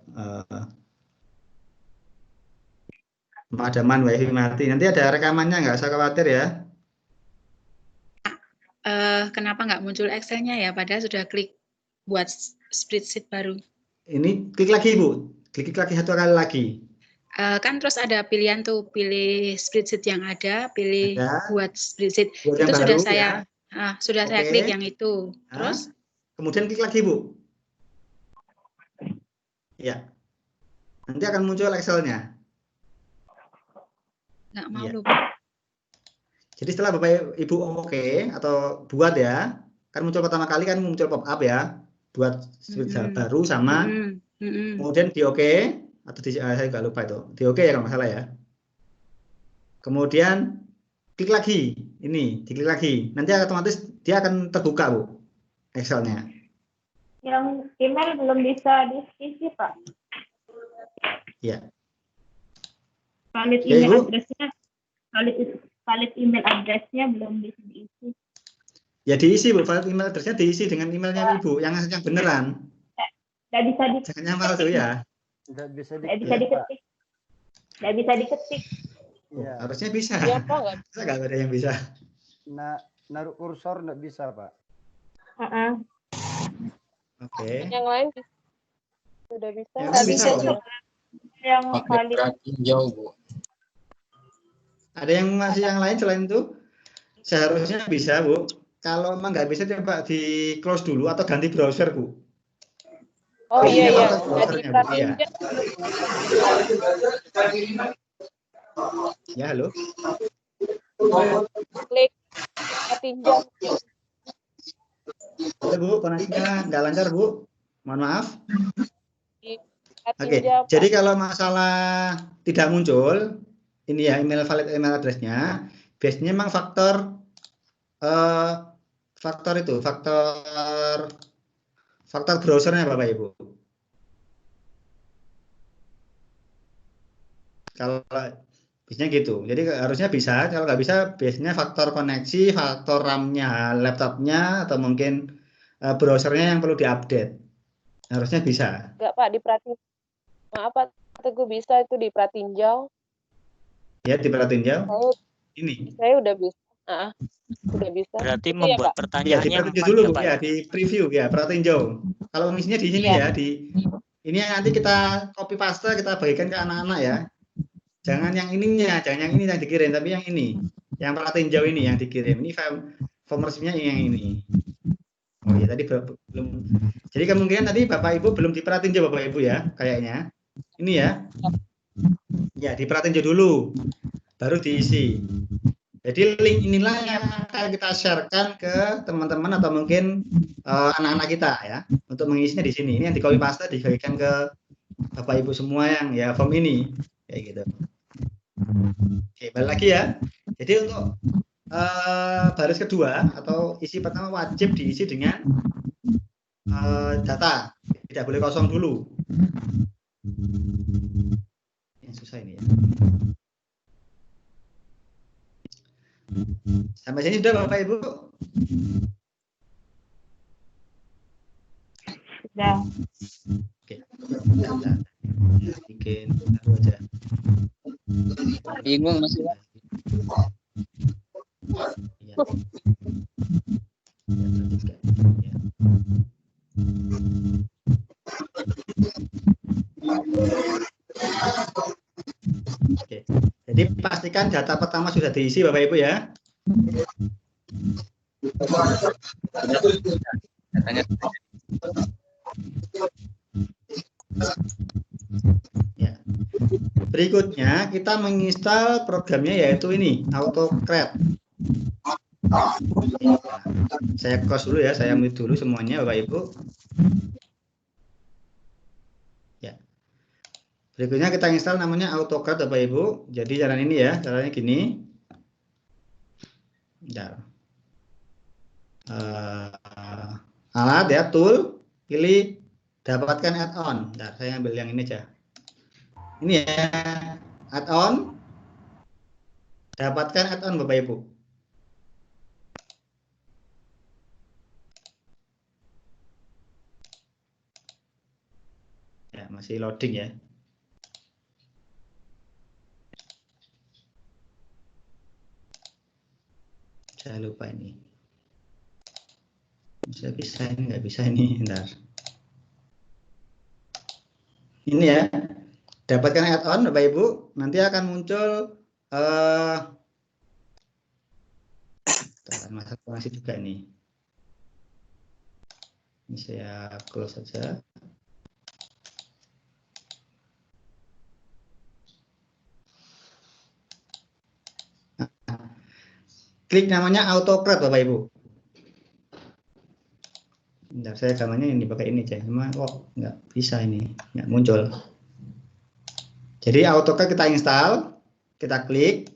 Pemadaman wifi mati. Nanti ada rekamannya, nggak usah khawatir ya. Kenapa nggak muncul Excel-nya ya? Padahal sudah klik buat spreadsheet baru. Ini klik lagi Bu. Klik lagi satu kali lagi. Kan terus ada pilihan tuh, pilih spreadsheet yang ada, pilih buat spreadsheet. Buat itu sudah sudah saya klik yang itu. Terus kemudian klik lagi Bu. Ya. Nanti akan muncul Excel-nya. Nggak mau ya. lupa. Jadi setelah Bapak Ibu oke atau buat ya, kan muncul pertama kali kan muncul pop up ya. buat script baru sama kemudian di oke atau saya nggak lupa itu di oke ya kalau nggak salah ya. Kemudian klik lagi, ini diklik lagi, nanti otomatis dia akan terbuka Bu Excelnya. Yang email belum bisa diisi Pak. Ya. Valid Ya, email Ibu? address-nya, valid email address-nya belum bisa diisi. Ya diisi Bu, valid email address-nya diisi dengan emailnya Ibu yang beneran. Nggak bisa Jangan yang palsu ya. Nggak bisa diketik. Nggak bisa diketik. Iya. Harusnya bisa. Iya Pak, nggak Masa nggak ada yang bisa. Naruh kursor nggak bisa Pak. Oke. yang lain sudah bisa. Yang Nggak lain bisa bisa kok, Bu. yang Pakai valid. pratinjau Bu. Ada yang masih yang lain selain itu? Seharusnya bisa Bu. Kalau emang nggak bisa coba di close dulu atau ganti browser Bu. Oh iya iya, Atau jadi browsernya Bu. Iya. Ya halo. klik tinjau. Halo Bu, koneksinya nggak lancar Bu. Mohon maaf. Oke, Tinjau, Pak. jadi kalau masalah tidak muncul, ini ya email valid email address-nya, biasanya memang faktor browsernya Bapak Ibu. Kalau biasanya gitu, jadi harusnya bisa. Kalau nggak bisa, biasanya faktor koneksi, faktor RAM-nya, laptopnya, atau mungkin browsernya yang perlu diupdate. Harusnya bisa. Enggak Pak, di pratinjau. Maaf Pak, Teguh bisa itu di pratinjau. Ya, di pratinjau. Ini. Saya udah bisa. Udah bisa. Berarti Itu membuat ya, Pak? pertanyaannya Ya, di pratinjau 4 dulu ya Bu, Pak ya, di preview ya, pratinjau. Kalau isinya di sini ya, di ini yang nanti kita copy paste, kita bagikan ke anak-anak ya. Jangan yang ininya, jangan yang ini yang dikirim, tapi yang ini, yang pratinjau ini yang dikirim. Ini form resminya yang ini. Oh ya, tadi belum. Jadi kemungkinan tadi Bapak Ibu belum di pratinjau Bapak Ibu ya, kayaknya. Ini ya. Ya, di pratinjau dulu, baru diisi. Jadi link inilah yang akan kita sharekan ke teman-teman atau mungkin anak-anak kita ya, untuk mengisinya di sini. Ini yang di copy paste dibagikan ke Bapak Ibu semua yang ya form ini, kayak gitu. Oke, balik lagi ya. Jadi untuk baris kedua atau isi pertama wajib diisi dengan data, tidak boleh kosong dulu. Yang susah ini ya. Sampai sini sudah Bapak Ibu? Sudah. Oke. Ya, bikin baru aja. Bingung masih Pak. Ya. Oke. Jadi pastikan data pertama sudah diisi Bapak Ibu ya. Datanya. Ya. Berikutnya kita menginstal programnya yaitu ini AutoCAD. Ya. Saya close dulu ya, saya mute dulu semuanya Bapak Ibu. Ya. Berikutnya kita install namanya AutoCAD Bapak Ibu. Jadi jalan ini ya, caranya gini. Bentar. Alat ya, tool, pilih dapatkan add-on. Bentar, saya ambil yang ini aja. Ini ya, add-on. Dapatkan add-on Bapak Ibu. Ya, masih loading ya. Saya lupa ini. Bisa ini, nggak bisa ini. Bentar. Ini ya. Dapatkan add-on Bapak Ibu. Nanti akan muncul masih juga ini. Ini saya close saja. Klik namanya AutoCAD Bapak Ibu. Bentar, saya gambarnya ini pakai ini aja, cuma kok nggak bisa ini, nggak muncul. Jadi AutoCAD kita install, kita klik,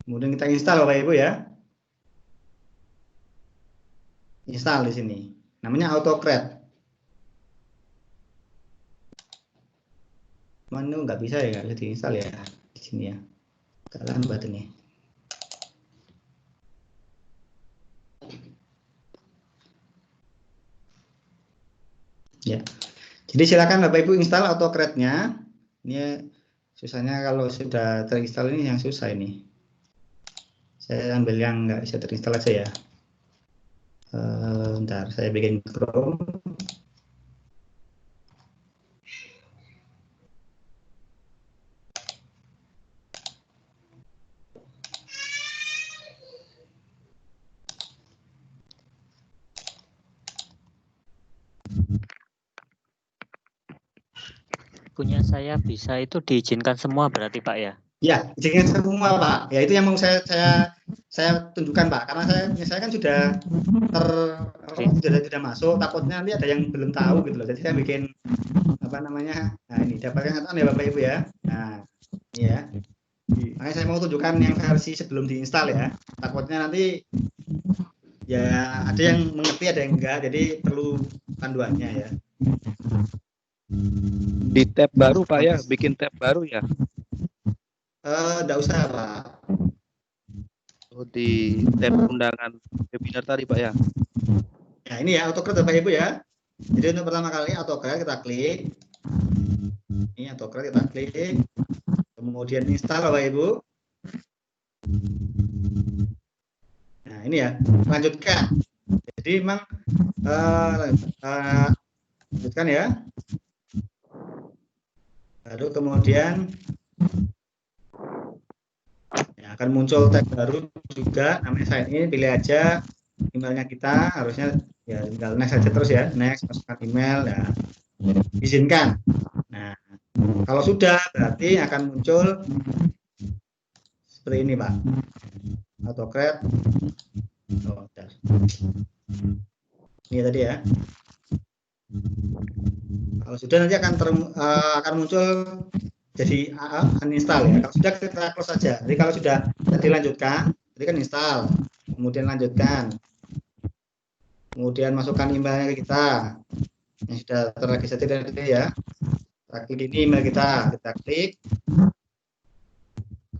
kemudian kita install Bapak Ibu ya. Install di sini, namanya AutoCAD. Mana nggak bisa ya, nggak bisa diinstal ya di sini ya. Agak lambat ini. Ya, jadi silakan Bapak Ibu install AutoCAD-nya. Ini susahnya kalau sudah terinstall ini yang susah ini. Saya ambil yang nggak bisa terinstall aja ya. Bentar, saya bikin Chrome. Punya saya bisa itu diizinkan semua berarti Pak ya? Ya, izinkan semua Pak. Ya itu yang mau saya tunjukkan Pak. Karena saya kan sudah sudah masuk. Takutnya nanti ada yang belum tahu gitu loh. Jadi saya bikin apa namanya? Nah ini dapatkan ya Bapak Ibu ya. Nah ini ya. Makanya saya mau tunjukkan yang versi sebelum diinstal ya. Takutnya nanti ya ada yang mengerti ada yang enggak. Jadi perlu panduannya ya. Di tab baru Pak ya, bikin tab baru ya? Enggak usah Pak. Oh, di tab undangan webinar tadi Pak ya? Ya ini ya AutoCAD Bapak Ibu ya. Jadi untuk pertama kali AutoCAD kita klik. Ini AutoCAD kita klik. Kemudian install Bapak Ibu. Nah ini ya, lanjutkan. Jadi memang lanjutkan ya. Lalu kemudian ya, akan muncul tab baru juga namanya sign in, pilih aja emailnya kita, harusnya ya tinggal next aja terus ya, next, masukkan email ya, izinkan. Nah kalau sudah berarti akan muncul seperti ini Pak, AutoCAD. Ini tadi ya. Kalau sudah nanti akan muncul jadi uninstall ya. Kalau sudah kita close saja. Jadi kalau sudah dilanjutkan, tadi kan install, kemudian lanjutkan, kemudian masukkan emailnya ke kita yang sudah terregistrasi tadi ya. Kita klik ini email kita klik,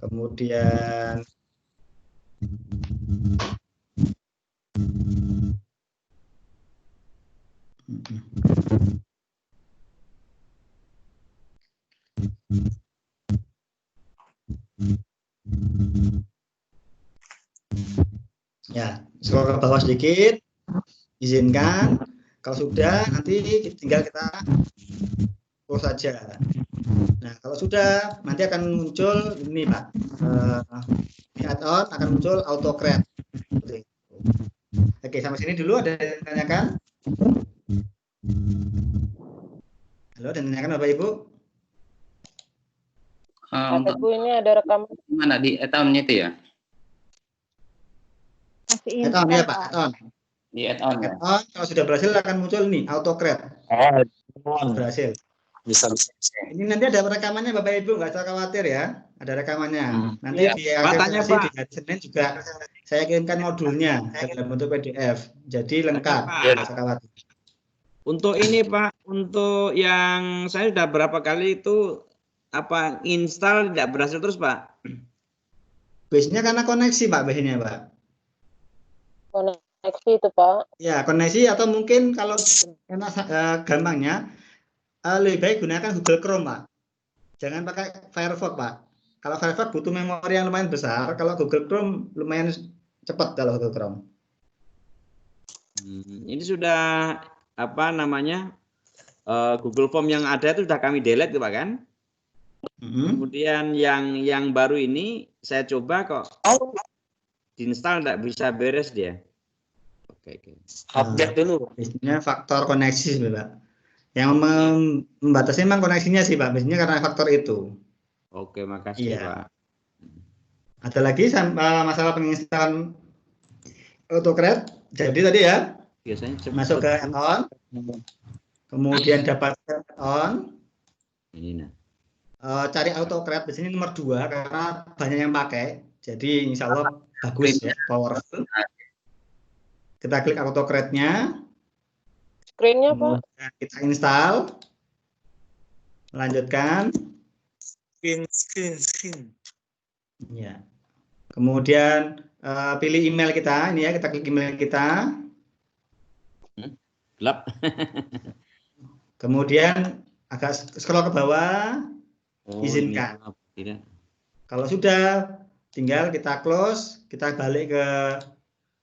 kemudian ya, scroll ke bawah sedikit, izinkan. Kalau sudah, nanti tinggal kita close saja. Nah, kalau sudah, nanti akan muncul ini Pak, di add-on akan muncul AutoCAD. Oke, sampai sini dulu ada yang ditanyakan? Halo, ada yang ditanyakan Bapak Ibu? Untuk ini ada rekaman. Mana di add-on-nya itu ya? Add-on ya Pak, add-on. Di add-on ya? Add-on, kalau sudah berhasil akan muncul nih AutoCAD. Berhasil. Bisa. Ini nanti ada rekamannya Bapak Ibu, nggak usah khawatir ya. Ada rekamannya. Nanti Ya. di akhir sesi di hari Senin juga saya kirimkan modulnya dalam bentuk PDF. Jadi lengkap, nggak usah khawatir. Untuk ini Pak, untuk yang saya sudah berapa kali itu install tidak berhasil terus Pak. Biasanya karena koneksi Pak, biasanya Pak. Koneksi itu Pak. Ya, koneksi atau mungkin kalau gampangnya lebih baik gunakan Google Chrome Pak. Jangan pakai Firefox Pak. Kalau Firefox butuh memori yang lumayan besar, kalau Google Chrome lumayan cepat kalau Google Chrome. Ini sudah Google Form yang ada itu sudah kami delete Pak kan? Kemudian yang baru ini saya coba kok diinstal tidak bisa beres dia. Oke. Update dulu. Biasanya faktor koneksi Pak. Yang membatasi memang koneksinya sih Pak. Biasanya karena faktor itu. Oke, makasih Pak. Ada lagi masalah penginstalan AutoCAD. Jadi tadi ya, Biasanya cepet. Masuk ke add-on, kemudian dapatkan add-on. Ini nah. Cari AutoCred di sini nomor 2 karena banyak yang pakai. Jadi insya Allah bagus ya, powerful. Kita klik AutoCred-nya. Screen-nya Pak. Kita install. Lanjutkan. Screen. Ya. Kemudian pilih email kita. Ini ya, kita klik email kita. Gelap. Kemudian agak scroll ke bawah. Izinkan. Tidak. Kalau sudah, tinggal kita close, kita balik ke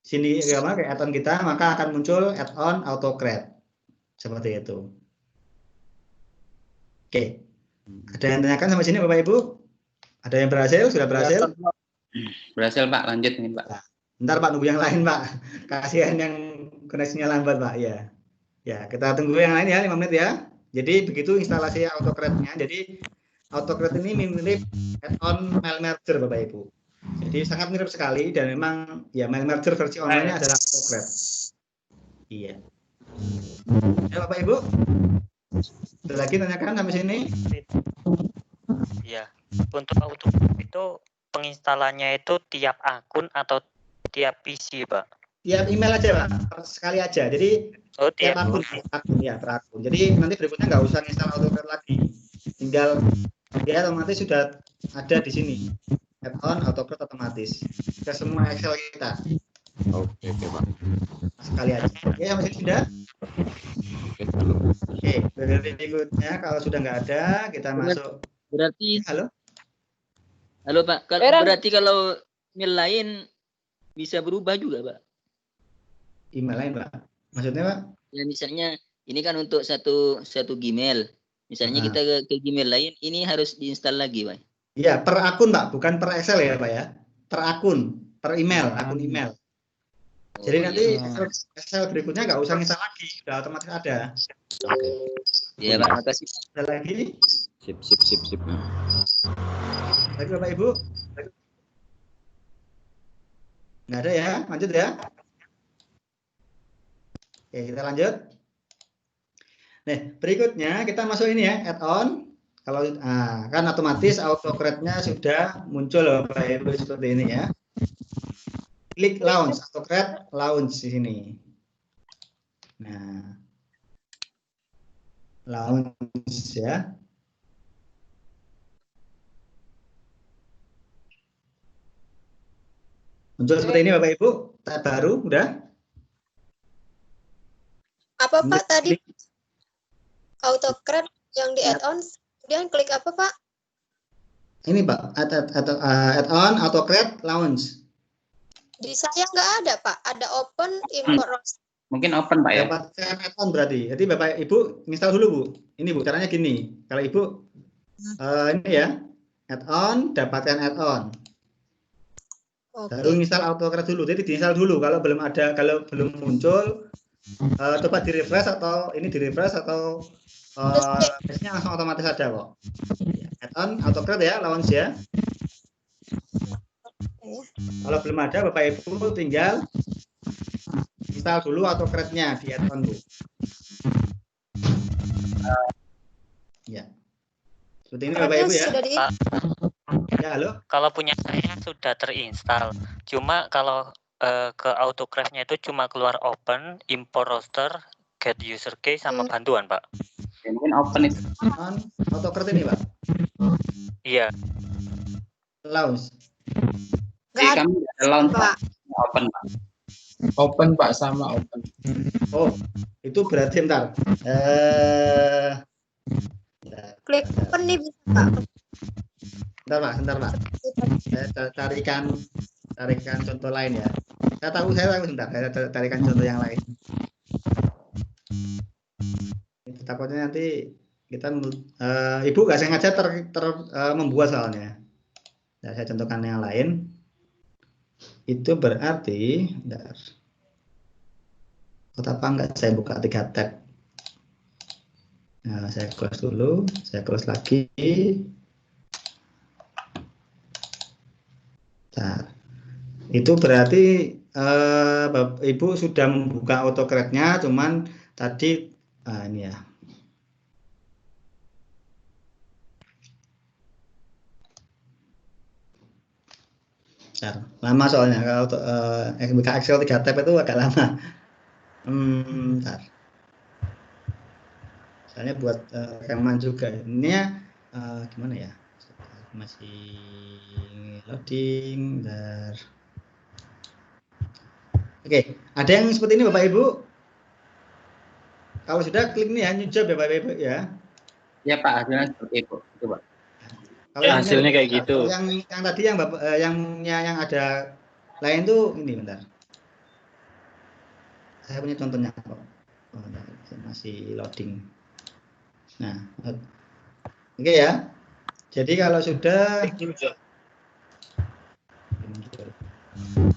sini ke add-on kita, maka akan muncul add-on AutoCred. Seperti itu. Oke. Ada yang tanyakan sampai sini Bapak Ibu? Ada yang berhasil? Sudah berhasil? Berhasil Pak, lanjut nih Pak. Ntar Pak nunggu yang lain Pak. Kasihan yang koneksinya lambat Pak. Ya. Ya, kita tunggu yang lain ya 5 menit ya. Jadi begitu instalasi AutoCred-nya. Jadi AutoCred ini mirip add-on Mail Merger Bapak Ibu. Jadi sangat mirip sekali dan memang ya Mail Merger versi online-nya adalah AutoCred. Iya. Ya Bapak Ibu. Ada lagi tanyakan sampai sini? Iya. Untuk AutoCred itu penginstalannya itu tiap akun atau tiap PC, Pak? Tiap email aja Pak, sekali aja. Jadi tiap akun ya, per akun. Jadi nanti berikutnya nggak usah install AutoCred lagi. Tinggal dia otomatis sudah ada di sini. Add-on AutoCred otomatis ke semua Excel kita. Oke Pak. Sekali aja. Oke, sampai sini sudah? Oke, berikutnya kalau sudah nggak ada, kita masuk. Berarti halo Pak, berarti kalau email lain bisa berubah juga Pak? Email lain Pak? Maksudnya Pak? Ya misalnya ini kan untuk satu Gmail. Misalnya kita ke Gmail lain, ini harus diinstal lagi Pak? Iya, per akun Pak, bukan per Excel ya Pak ya. Per akun, per email, akun email. Jadi nanti Excel berikutnya nggak usah install lagi, sudah otomatis ada. Iya Pak, makasih. Ada lagi? Sip. Lagi Bapak Ibu? Nggak ada ya, lanjut ya. Oke, kita lanjut. Nah, berikutnya kita masuk ini ya, add-on. Kalau kan otomatis AutoCred-nya sudah muncul Bapak Ibu seperti ini ya. Klik launch, AutoCred launch di sini. Nah, launch ya. Muncul seperti ini Bapak Ibu, tab baru udah. Apa Pak tadi? AutoCred yang di add-on, kemudian klik apa Pak? Ini Pak, add-on AutoCred launch. Di saya nggak ada Pak, ada open import roster. Mungkin open Pak ya. Dapatkan add-on berarti. Jadi Bapak Ibu install dulu Bu. Ini Bu, caranya gini. Kalau Ibu ini ya, add-on, dapatkan add-on. Baru install AutoCred dulu. Jadi diinstal dulu. Kalau belum ada, kalau belum muncul, coba di refresh atau ini di refresh atau biasanya langsung otomatis ada kok. Add-on AutoCred ya, launch ya. Kalau belum ada Bapak Ibu tinggal install dulu AutoCred-nya di add-on Bu. Ya. Seperti ini Bapak Ibu ya. Ya, halo. Kalau punya saya sudah terinstall. Cuma kalau ke AutoCred-nya itu cuma keluar open, import roster, get user key sama bantuan, Pak. Ya, mungkin open itu. AutoCred ini, Pak. Iya. Launch. Jadi kami ada launch Pak. Open Pak. Open Pak, sama open. Oh, itu berarti bentar. Klik open nih bisa Pak. Bentar Pak. Saya carikan contoh lain ya. Saya tahu sebentar. Saya carikan contoh yang lain. Takutnya nanti kita Ibu nggak sengaja membuat soalnya. Nah, saya contohkan yang lain. Itu berarti, bentar. Apa enggak saya buka 3 tab. Nah, saya close dulu, saya close lagi. Bentar. Itu berarti Bapak Ibu sudah membuka AutoCAD-nya, cuman tadi ini ya. Bentar, lama soalnya kalau buka Excel 3 tab itu agak lama. Bentar. Soalnya buat rekaman juga. Ini gimana ya? Masih loading. Bentar. Oke, ada yang seperti ini Bapak Ibu? Kalau sudah klik nih ya, new job ya Bapak Ibu ya. Ya Pak, hasilnya seperti itu. Coba. Kalau hasilnya kayak gitu. Yang tadi yang Bapak yang ada lain tuh ini bentar. Saya punya contohnya kok. Oh, masih loading. Nah, oke ya. Jadi kalau sudah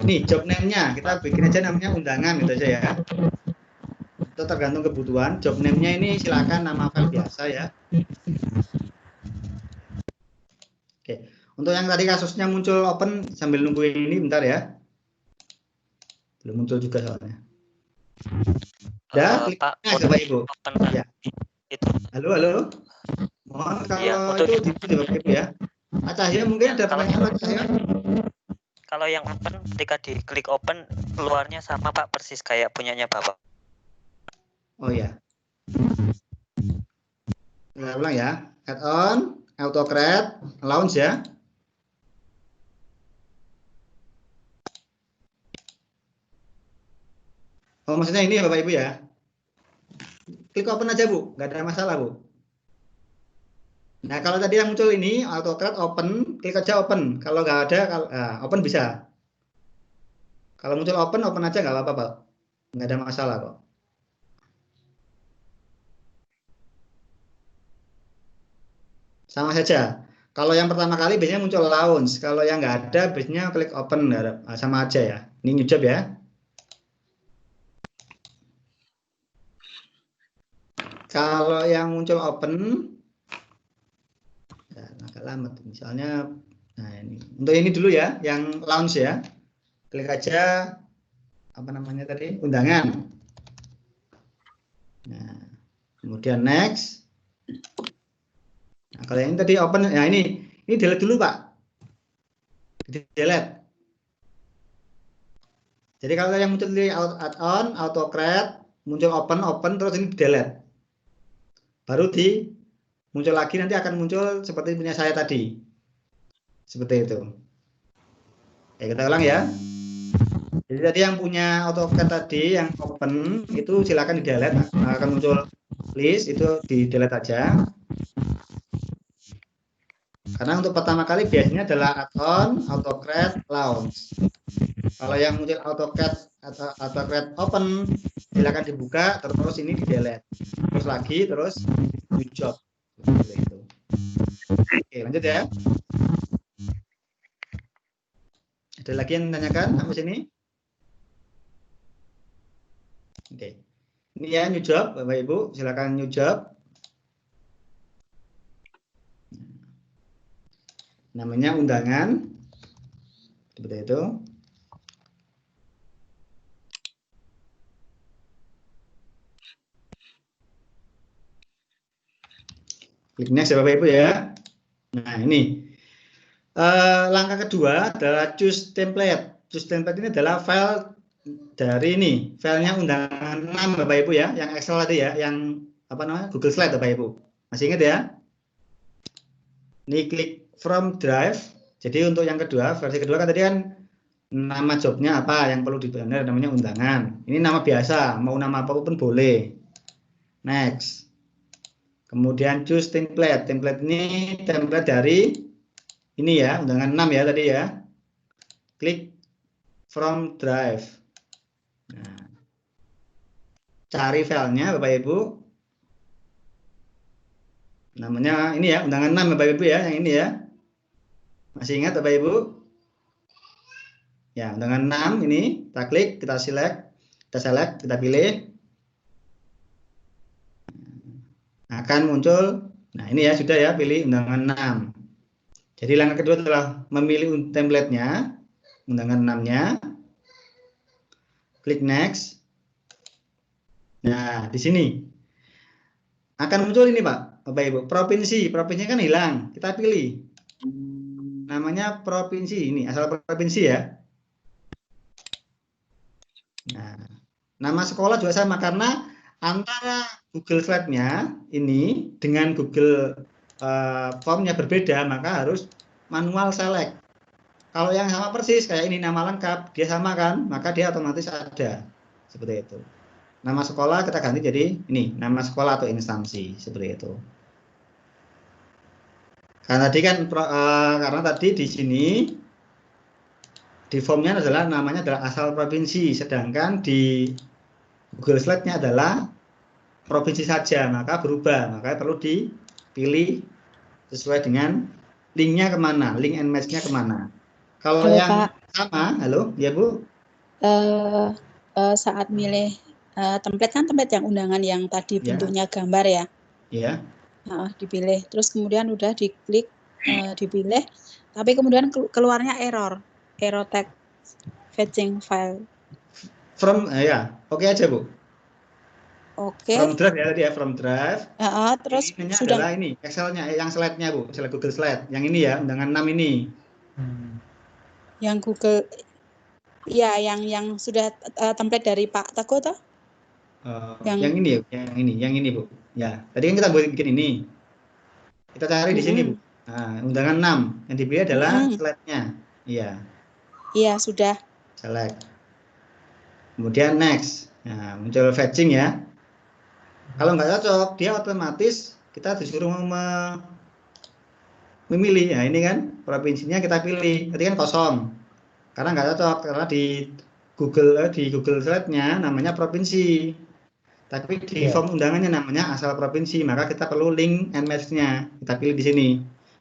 ini job name-nya kita bikin aja namanya undangan gitu aja ya. Itu tergantung kebutuhan. Job name-nya ini silakan nama file biasa ya. Oke. Untuk yang tadi kasusnya muncul open sambil nungguin ini bentar ya. Belum muncul juga soalnya. Udah, klik aja Bapak Ibu. Ya. Halo. Mohon kalau ya, itu di Bapak Ibu ya. Pak Cahyo mungkin ada pertanyaan Pak Cahyo? Kalau yang open ketika diklik open keluarnya sama Pak persis kayak punyanya Bapak. Oh ya. Kita ulang ya. Add-on, AutoCAD, launch ya. Oh maksudnya ini ya Bapak Ibu ya. Klik open aja Bu, nggak ada masalah Bu. Nah kalau tadi yang muncul ini AutoCAD open, klik aja open. Kalau nggak ada, open bisa. Kalau muncul open aja nggak apa-apa Pak. Nggak ada masalah kok. Sama saja. Kalau yang pertama kali biasanya muncul launch. Kalau yang nggak ada biasanya klik open. Sama aja ya. Ini new job ya. Kalau yang muncul open agak lama tuh. Misalnya nah ini. Untuk ini dulu ya, yang launch ya. Klik aja apa namanya tadi? Undangan. Nah, kemudian next. Nah, kalau yang tadi open, nah ini delete dulu Pak. Delete. Jadi kalau yang muncul di add-on, AutoCAD, muncul open, terus ini delete. Baru muncul lagi nanti akan muncul seperti punya saya tadi. Seperti itu. Oke, kita ulang ya. Jadi tadi yang punya AutoCAD tadi yang open itu silakan di-delete, akan muncul list itu di-delete aja. Karena untuk pertama kali biasanya adalah add-on, AutoCAD, launch. Kalau yang muncul AutoCAD open silakan dibuka terus ini di-delete. Terus lagi terus new job. Itu. Oke, lanjut ya. Ada lagi yang menanyakan sampai sini? Oke. Ini ya new job, Bapak Ibu, silakan new job. Namanya undangan. Seperti itu. Klik next ya Bapak Ibu ya. Nah ini. Langkah kedua adalah choose template. Choose template ini adalah file dari ini, filenya undangan 6 Bapak Ibu ya, yang Excel tadi ya, yang apa namanya Google Slide Bapak Ibu. Masih ingat ya? Ini klik from drive. Jadi untuk yang kedua, versi kedua kan tadi kan nama jobnya apa yang perlu dibenar namanya undangan. Ini nama biasa, mau nama apapun boleh. Next. Kemudian choose template. Template ini template dari ini ya, undangan 6 ya tadi ya. Klik from drive. Nah, cari filenya Bapak Ibu. Namanya ini ya, undangan 6 Bapak Ibu ya, yang ini ya. Masih ingat Bapak Ibu? Ya, undangan 6 ini, kita klik, kita select, kita pilih. Akan muncul, nah ini ya sudah ya, pilih undangan 6. Jadi langkah kedua adalah memilih template-nya, undangan 6-nya. klik next. Nah, di sini akan muncul ini Pak, Bapak Ibu, provinsi. Provinsinya kan hilang, kita pilih. Namanya provinsi, ini asal provinsi ya. Nah, nama sekolah juga sama karena antara Google Slide-nya ini dengan Google Form-nya berbeda, maka harus manual select. Kalau yang sama persis kayak ini nama lengkap, dia sama kan, maka dia otomatis ada. Seperti itu. Nama sekolah kita ganti jadi ini, nama sekolah atau instansi, seperti itu. Karena tadi kan karena tadi di sini di formnya adalah namanya adalah asal provinsi, sedangkan di Google Slide-nya adalah provinsi saja, maka berubah, maka perlu dipilih sesuai dengan linknya kemana, link and match-nya kemana. Kalau Halo, yang Pak. sama, halo, ya Bu. Saat milih template kan template yang undangan yang tadi bentuknya gambar ya. Iya. Dipilih, terus kemudian udah diklik, dipilih, tapi kemudian keluarnya error text fetching file. From ya, oke aja Bu. Oke. From drive ya tadi ya, from drive. Terus Ini sudah adalah ini Excel-nya, yang slide-nya Bu, slide Google Slide. Yang ini ya, undangan 6 ini. yang Google, ya yang sudah template dari Pak Teguh toh? Yang ini ya, yang ini Bu. Ya, tadi kan kita bikin ini. Kita cari di sini Bu. Nah, undangan 6 yang dipilih adalah slide-nya. Iya. Iya, sudah. Select. Kemudian next. Nah, muncul fetching ya. Kalau nggak cocok, dia otomatis kita disuruh memilih. Ya, ini kan provinsinya kita pilih. Tadi kan kosong. Karena nggak cocok, karena di Google Slide-nya namanya provinsi. Tapi di form undangannya namanya asal provinsi, maka kita perlu link and match-nya. Kita pilih di sini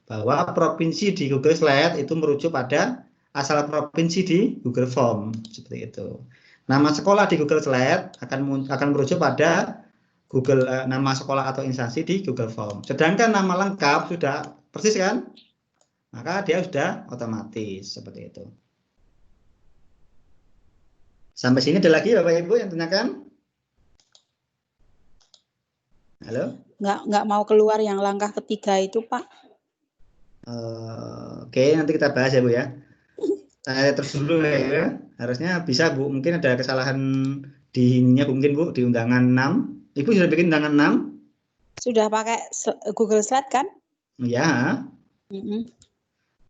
bahwa provinsi di Google Slide itu merujuk pada asal provinsi di Google Form, seperti itu. Nama sekolah di Google Slide akan merujuk pada Google nama sekolah atau instansi di Google Form. Sedangkan nama lengkap sudah persis kan? Maka dia sudah otomatis seperti itu. Sampai sini ada lagi Bapak Ibu yang tanyakan? Halo? Nggak mau keluar yang langkah ketiga itu, Pak. Oke, nanti kita bahas ya Bu ya. Saya terus dulu ya. Harusnya bisa Bu. Mungkin ada kesalahan di ininya mungkin Bu, di undangan 6. Ibu sudah bikin undangan 6? Sudah pakai Google Slide kan? Ya.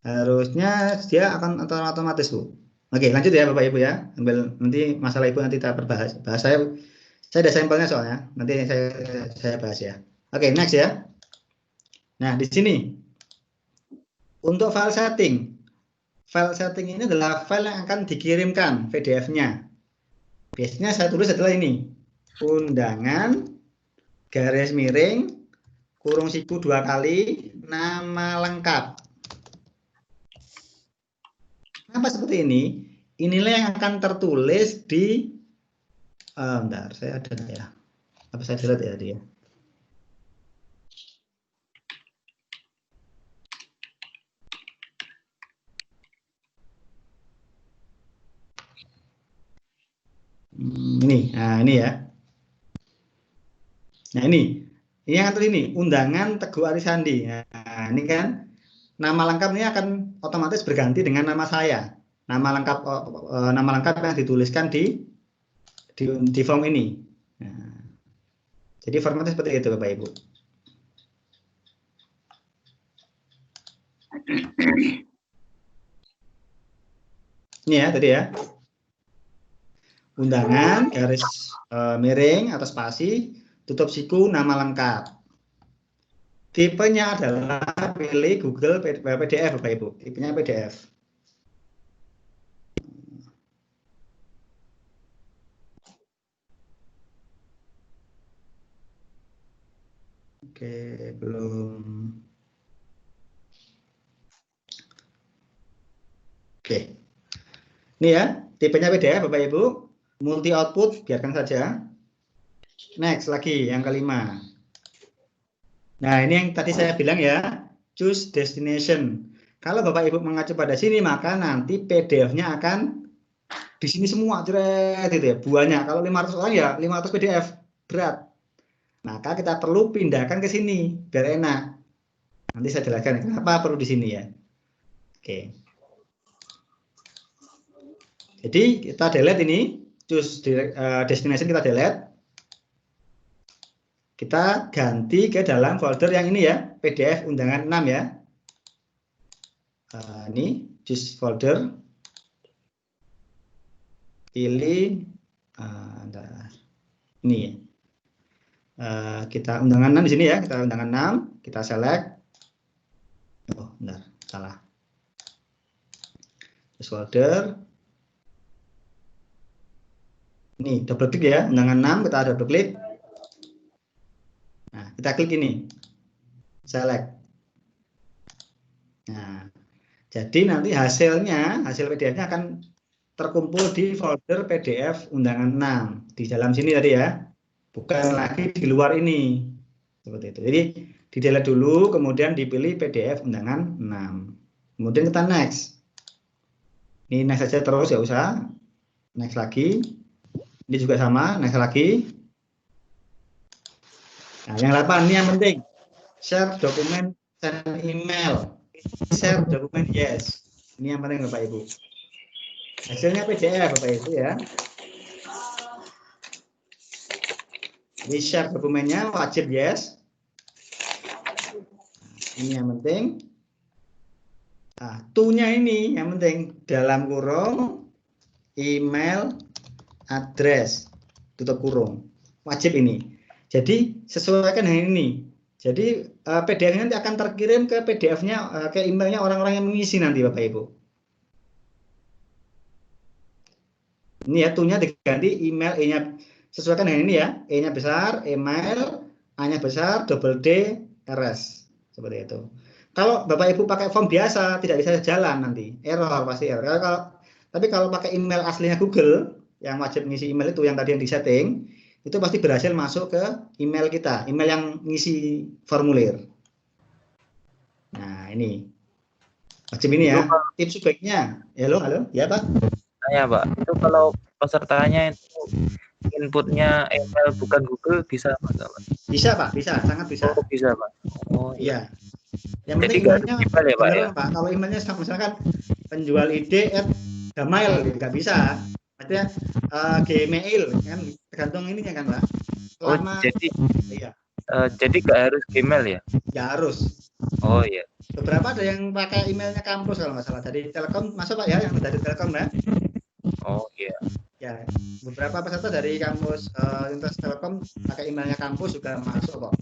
Harusnya dia akan otomatis Bu. Oke, lanjut ya Bapak Ibu ya. Sambil nanti masalah Ibu nanti kita bahas. Saya ada sampelnya soalnya. Nanti saya bahas ya. Oke, next ya. Nah, di sini untuk file setting. File setting ini adalah file yang akan dikirimkan PDF-nya. Biasanya saya tulis adalah ini. Undangan garis miring kurung siku 2 kali nama lengkap. Kenapa seperti ini? Inilah yang akan tertulis di bentar, saya ada ya. Apa saya delete ya dia? Ini, nah ini ya. Nah ini yang atur ini undangan Teguh Arisandi. Nah ini kan nama lengkap ini akan otomatis berganti dengan nama saya. Nama lengkap yang dituliskan di form ini. Nah, jadi formatnya seperti itu Bapak Ibu. Ini ya tadi ya. Undangan garis miring atau spasi tutup siku nama lengkap. Tipenya adalah pilih Google PDF Bapak Ibu. Tipenya PDF. Oke, belum. Oke. Ini ya, tipenya PDF Bapak Ibu. Multi output biarkan saja. Next lagi yang kelima. Nah, ini yang tadi saya bilang ya, choose destination. Kalau Bapak Ibu mengacu pada sini, maka nanti PDF-nya akan di sini semua jeret gitu ya, banyak. Kalau 500 orang ya 500 PDF, berat. Maka kita perlu pindahkan ke sini biar enak. Nanti saya jelaskan kenapa perlu di sini ya. Oke. Jadi kita delete ini, choose destination kita delete. Kita ganti ke dalam folder yang ini ya, PDF undangan 6 ya. Ini choose folder. Pilih ini ya. Kita undangan 6 di sini ya, kita undangan 6, kita select. Oh, benar, salah. Choose folder. Ini double klik ya, undangan 6, kita double klik. Nah, kita klik ini. Select. Nah, jadi nanti hasil PDF-nya akan terkumpul di folder PDF undangan 6 di dalam sini tadi ya. Bukan lagi di luar ini. Seperti itu. Jadi di delete dulu, kemudian dipilih PDF undangan 6. Kemudian kita next. Ini next saja terus ya usah. Next lagi. Ini juga sama, next lagi. Nah, yang 8 ini yang penting. Share dokumen, send email. Share dokumen yes. Ini yang penting Bapak Ibu. Hasilnya PDF Bapak Ibu ya. Di share dokumennya wajib yes. Ini yang penting. Nah, to-nya ini yang penting dalam kurung email address tutup kurung. Wajib ini. Jadi sesuaikan dengan ini. Jadi PDF-nya nanti akan terkirim ke PDF-nya ke emailnya orang-orang yang mengisi nanti Bapak Ibu. Ini ya to-nya diganti email E-nya. Sesuaikan dengan ini ya, E-nya besar, email, A-nya besar, double D, RS. Seperti itu. Kalau Bapak Ibu pakai form biasa, tidak bisa jalan nanti. Error, pasti error. Tapi kalau pakai email aslinya Google, yang wajib ngisi email itu, yang tadi yang disetting, itu pasti berhasil masuk ke email kita, email yang ngisi formulir. Nah, ini. Wajib ini ya. Tips sebaiknya. Halo, ya Pak? Ya Pak, itu kalau pesertanya itu inputnya email bukan Google bisa Pak? Bisa Pak, bisa, sangat bisa. Oh, bisa Pak. Oh iya. Yang jadi penting emailnya email ya Pak ya? Pak. Kalau emailnya misalkan penjual ide @gmail nggak bisa. Artinya Gmail kan tergantung ininya kan Pak. Selama, jadi iya. Jadi nggak harus Gmail ya? Ya harus. Oh iya. Beberapa ada yang pakai emailnya kampus kalau nggak salah. Dari Telkom masuk Pak ya, yang dari Telkom ya. Oh iya. Ya, beberapa peserta dari kampus Universitas Telkom pakai emailnya kampus juga masuk kok.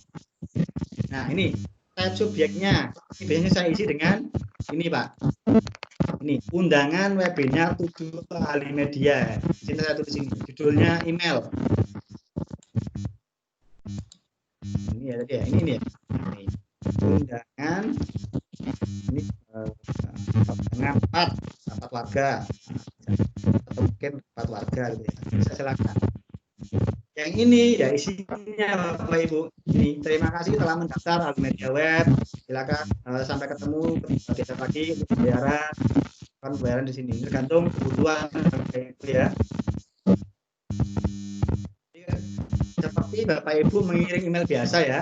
Nah ini type subjeknya, ini biasanya saya isi dengan ini Pak. Ini undangan webinar 7 ahli media. Sini saya tulis ini, judulnya email. Ini ya tadi ya, ini ya. Ini. Undangan ini undangan 4 warga atau mungkin 4 warga gitu ya. Bisa silakan. Yang ini ya isinya Bapak Ibu. Ini terima kasih telah mendaftar ahli media web. Silakan sampai ketemu besok pagi untuk pembayaran. Kan pembayaran di sini tergantung kebutuhan itu ya. Seperti Bapak Ibu mengirim email biasa ya.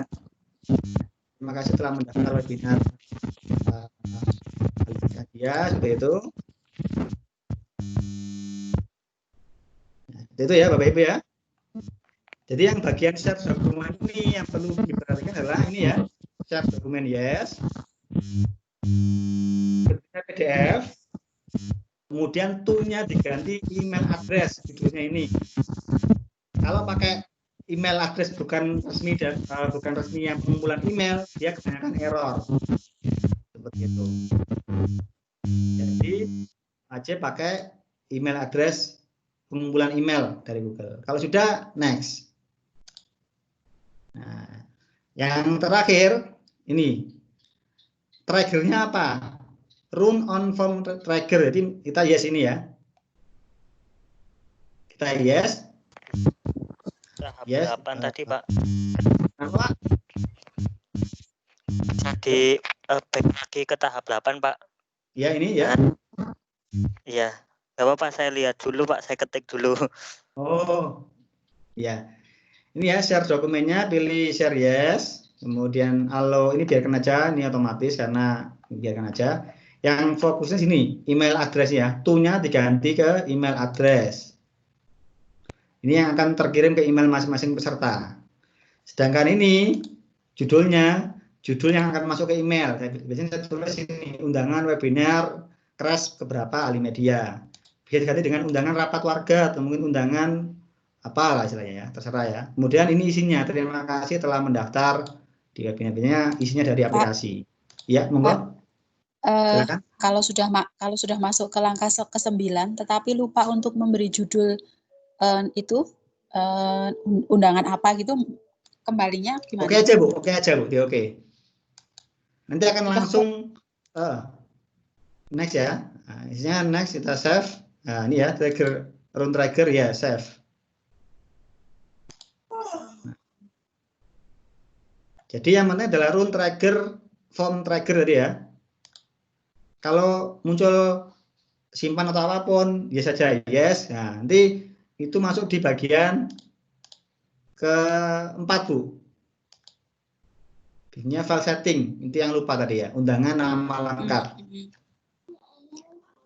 Terima kasih telah mendaftar webinar dia seperti itu. Nah, itu ya Bapak Ibu ya. Jadi yang bagian share dokumen ini yang perlu diperhatikan adalah ini ya, share dokumen yes, PDF, kemudian to-nya diganti email address judulnya ini. Kalau pakai email address bukan resmi dan bukan resmi yang pengumpulan email, dia kebanyakan error seperti itu. Jadi aja pakai email address pengumpulan email dari Google. Kalau sudah next. Nah, yang terakhir ini triggernya apa? Run on form trigger. Jadi kita yes ini ya. Kita yes. Tahap yes. 8 tadi Pak. Apa? Back lagi ke tahap 8 Pak. Ya ini ya. Iya. Gak apa-apa, saya lihat dulu Pak, saya ketik dulu. Oh, ya. Ini ya share dokumennya, pilih share yes. Kemudian allow, ini biarkan aja, ini otomatis karena biarkan aja. Yang fokusnya sini, email address ya. To-nya diganti ke email address. Ini yang akan terkirim ke email masing-masing peserta. Sedangkan ini judul yang akan masuk ke email. Biasanya saya tulis ini, undangan webinar crash keberapa Alimedia. Bisa diganti dengan undangan rapat warga atau mungkin undangan apalah istilahnya ya, terserah ya. Kemudian ini isinya, terima kasih telah mendaftar di webinar, isinya dari aplikasi. Ya, monggo. Silakan. Kalau sudah masuk ke langkah ke-9 tetapi lupa untuk memberi judul undangan apa gitu, kembalinya gimana? Oke aja Bu, oke. Nanti akan langsung next ya. Nah, isinya next, kita save. Nah, ini ya, run trigger ya, save. Nah. Jadi yang penting adalah run trigger, form trigger tadi ya. Kalau muncul simpan atau apapun, ya saja yes. Nah, nanti itu masuk di bagian keempat Bu. Biasanya file setting, itu yang lupa tadi ya, undangan nama lengkap.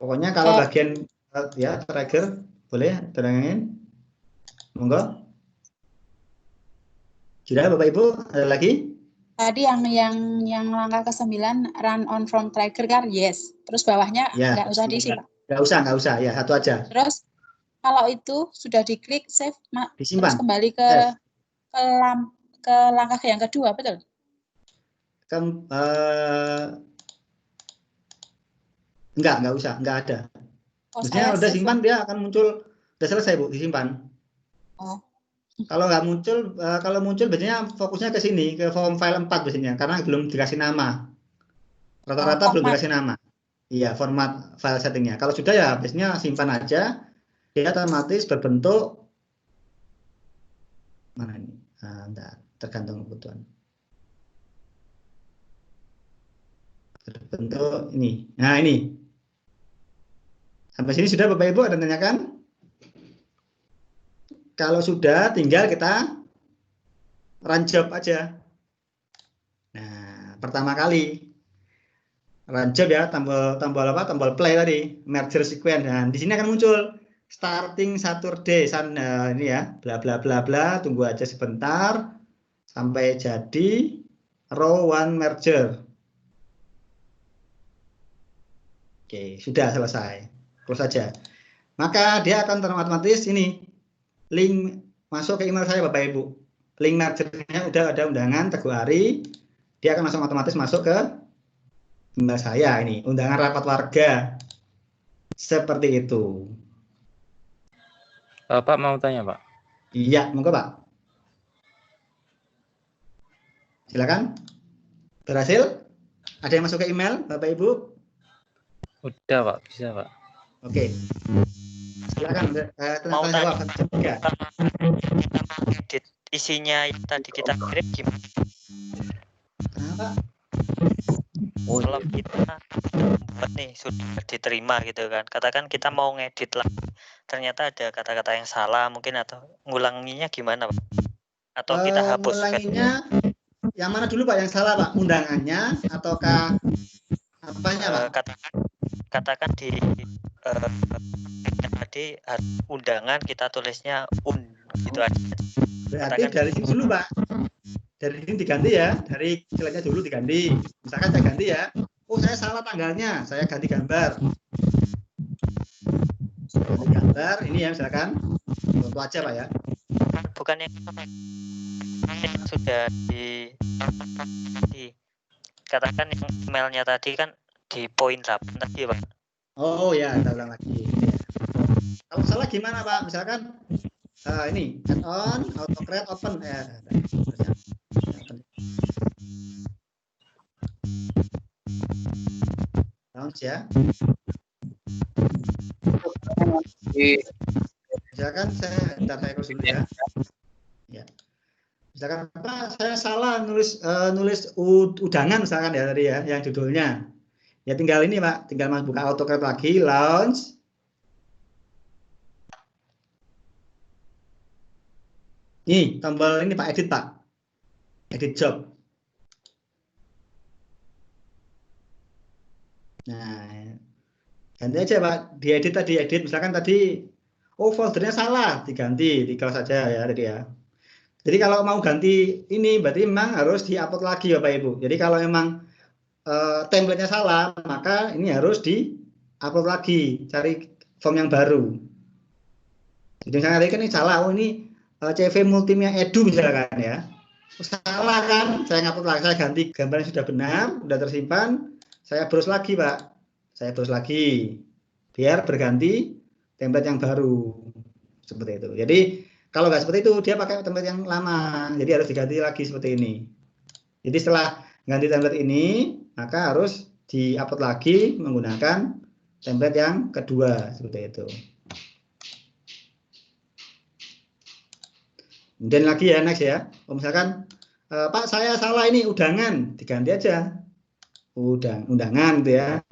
Pokoknya kalau bagian ya trigger boleh terangin, monggo. Sudah Bapak Ibu, ada lagi? Tadi yang langkah ke-9 run on from trigger kan yes. Terus bawahnya ya, nggak usah diisi Pak. Nggak usah ya, satu aja. Terus kalau itu sudah diklik save, disimpan. Terus kembali ke langkah yang kedua, betul? Enggak usah, enggak ada. Maksudnya udah simpan dia akan muncul, udah selesai Bu, disimpan. Oh. Kalau nggak muncul, kalau muncul biasanya fokusnya ke sini, ke form file 4 biasanya, karena belum dikasih nama. Rata-rata belum dikasih nama. Iya, format file settingnya. Kalau sudah ya biasanya simpan aja, dia otomatis berbentuk mana ini? Enggak, tergantung kebutuhan. Berbentuk ini. Nah ini. Sampai sini sudah Bapak Ibu, ada tanyakan? Kalau sudah, tinggal kita run job aja. Nah, pertama kali run job ya, tombol play tadi, merger sequence. Dan di sini akan muncul starting Saturday, ini ya, bla bla bla bla. Tunggu aja sebentar sampai jadi row 1 merger. Oke, sudah selesai. Close saja. Maka dia akan otomatis ini. Link masuk ke email saya Bapak Ibu. Link mergernya udah ada undangan Teguh Ari. Dia akan langsung otomatis masuk ke email saya ini. Undangan rapat warga. Seperti itu. Pak mau tanya Pak? Iya, monggo Pak. Silakan. Berhasil? Ada yang masuk ke email Bapak Ibu? Udah Pak, bisa Pak. Oke. Silakan mau tanya kita edit isinya yang tadi kita kirim gimana? Kenapa? Kalau kita buat nih sudah diterima gitu kan, katakan kita mau ngedit lagi, ternyata ada kata-kata yang salah mungkin, atau ngulanginya gimana Pak? Atau kita hapus? Ngulanginya yang mana dulu Pak yang salah Pak? Undangannya ataukah apanya Pak? Katakan di tadi undangan kita tulisnya gitu aja. Berarti dari sini dulu Pak. Dari sini diganti ya, dari slide-nya dulu diganti. Misalkan saya ganti ya. Oh, saya salah tanggalnya, saya ganti gambar. Ganti gambar ini ya misalkan. Contoh aja Pak ya. Bukan yang sudah katakan yang emailnya tadi kan di poin 8 tadi Pak. Oh ya, kita ulang lagi. Kalau salah gimana Pak? Misalkan ini add-on auto create open launch ya. Misalkan saya close dulu ya. Ya. Misalkan apa? Saya salah nulis undangan misalkan ya tadi ya, yang judulnya. Ya tinggal ini Pak, tinggal buka AutoCAD lagi, launch. Nih, tombol ini Pak, edit Pak. Edit job. Nah, ganti aja Pak, diedit tadi, edit misalkan tadi, oh foldernya salah, diganti, di close saja ya tadi ya. Jadi kalau mau ganti ini, berarti memang harus di-upload lagi Bapak Ibu. Jadi kalau memang template-nya salah, maka ini harus di-upload lagi, cari form yang baru. Jadi misalnya tadi kan ini salah, oh ini CV Multimedia Edu misalkan ya. Salah kan, saya ngupload lagi, saya ganti gambarnya sudah benar, sudah tersimpan, saya browse lagi Pak, saya browse lagi, biar berganti template yang baru, seperti itu. Jadi kalau nggak seperti itu, dia pakai template yang lama, jadi harus diganti lagi seperti ini. Jadi setelah ganti template ini, maka harus di-upload lagi menggunakan template yang kedua, seperti itu. Kemudian lagi ya, next ya. Misalkan, Pak saya salah ini undangan, diganti aja. Undangan gitu ya.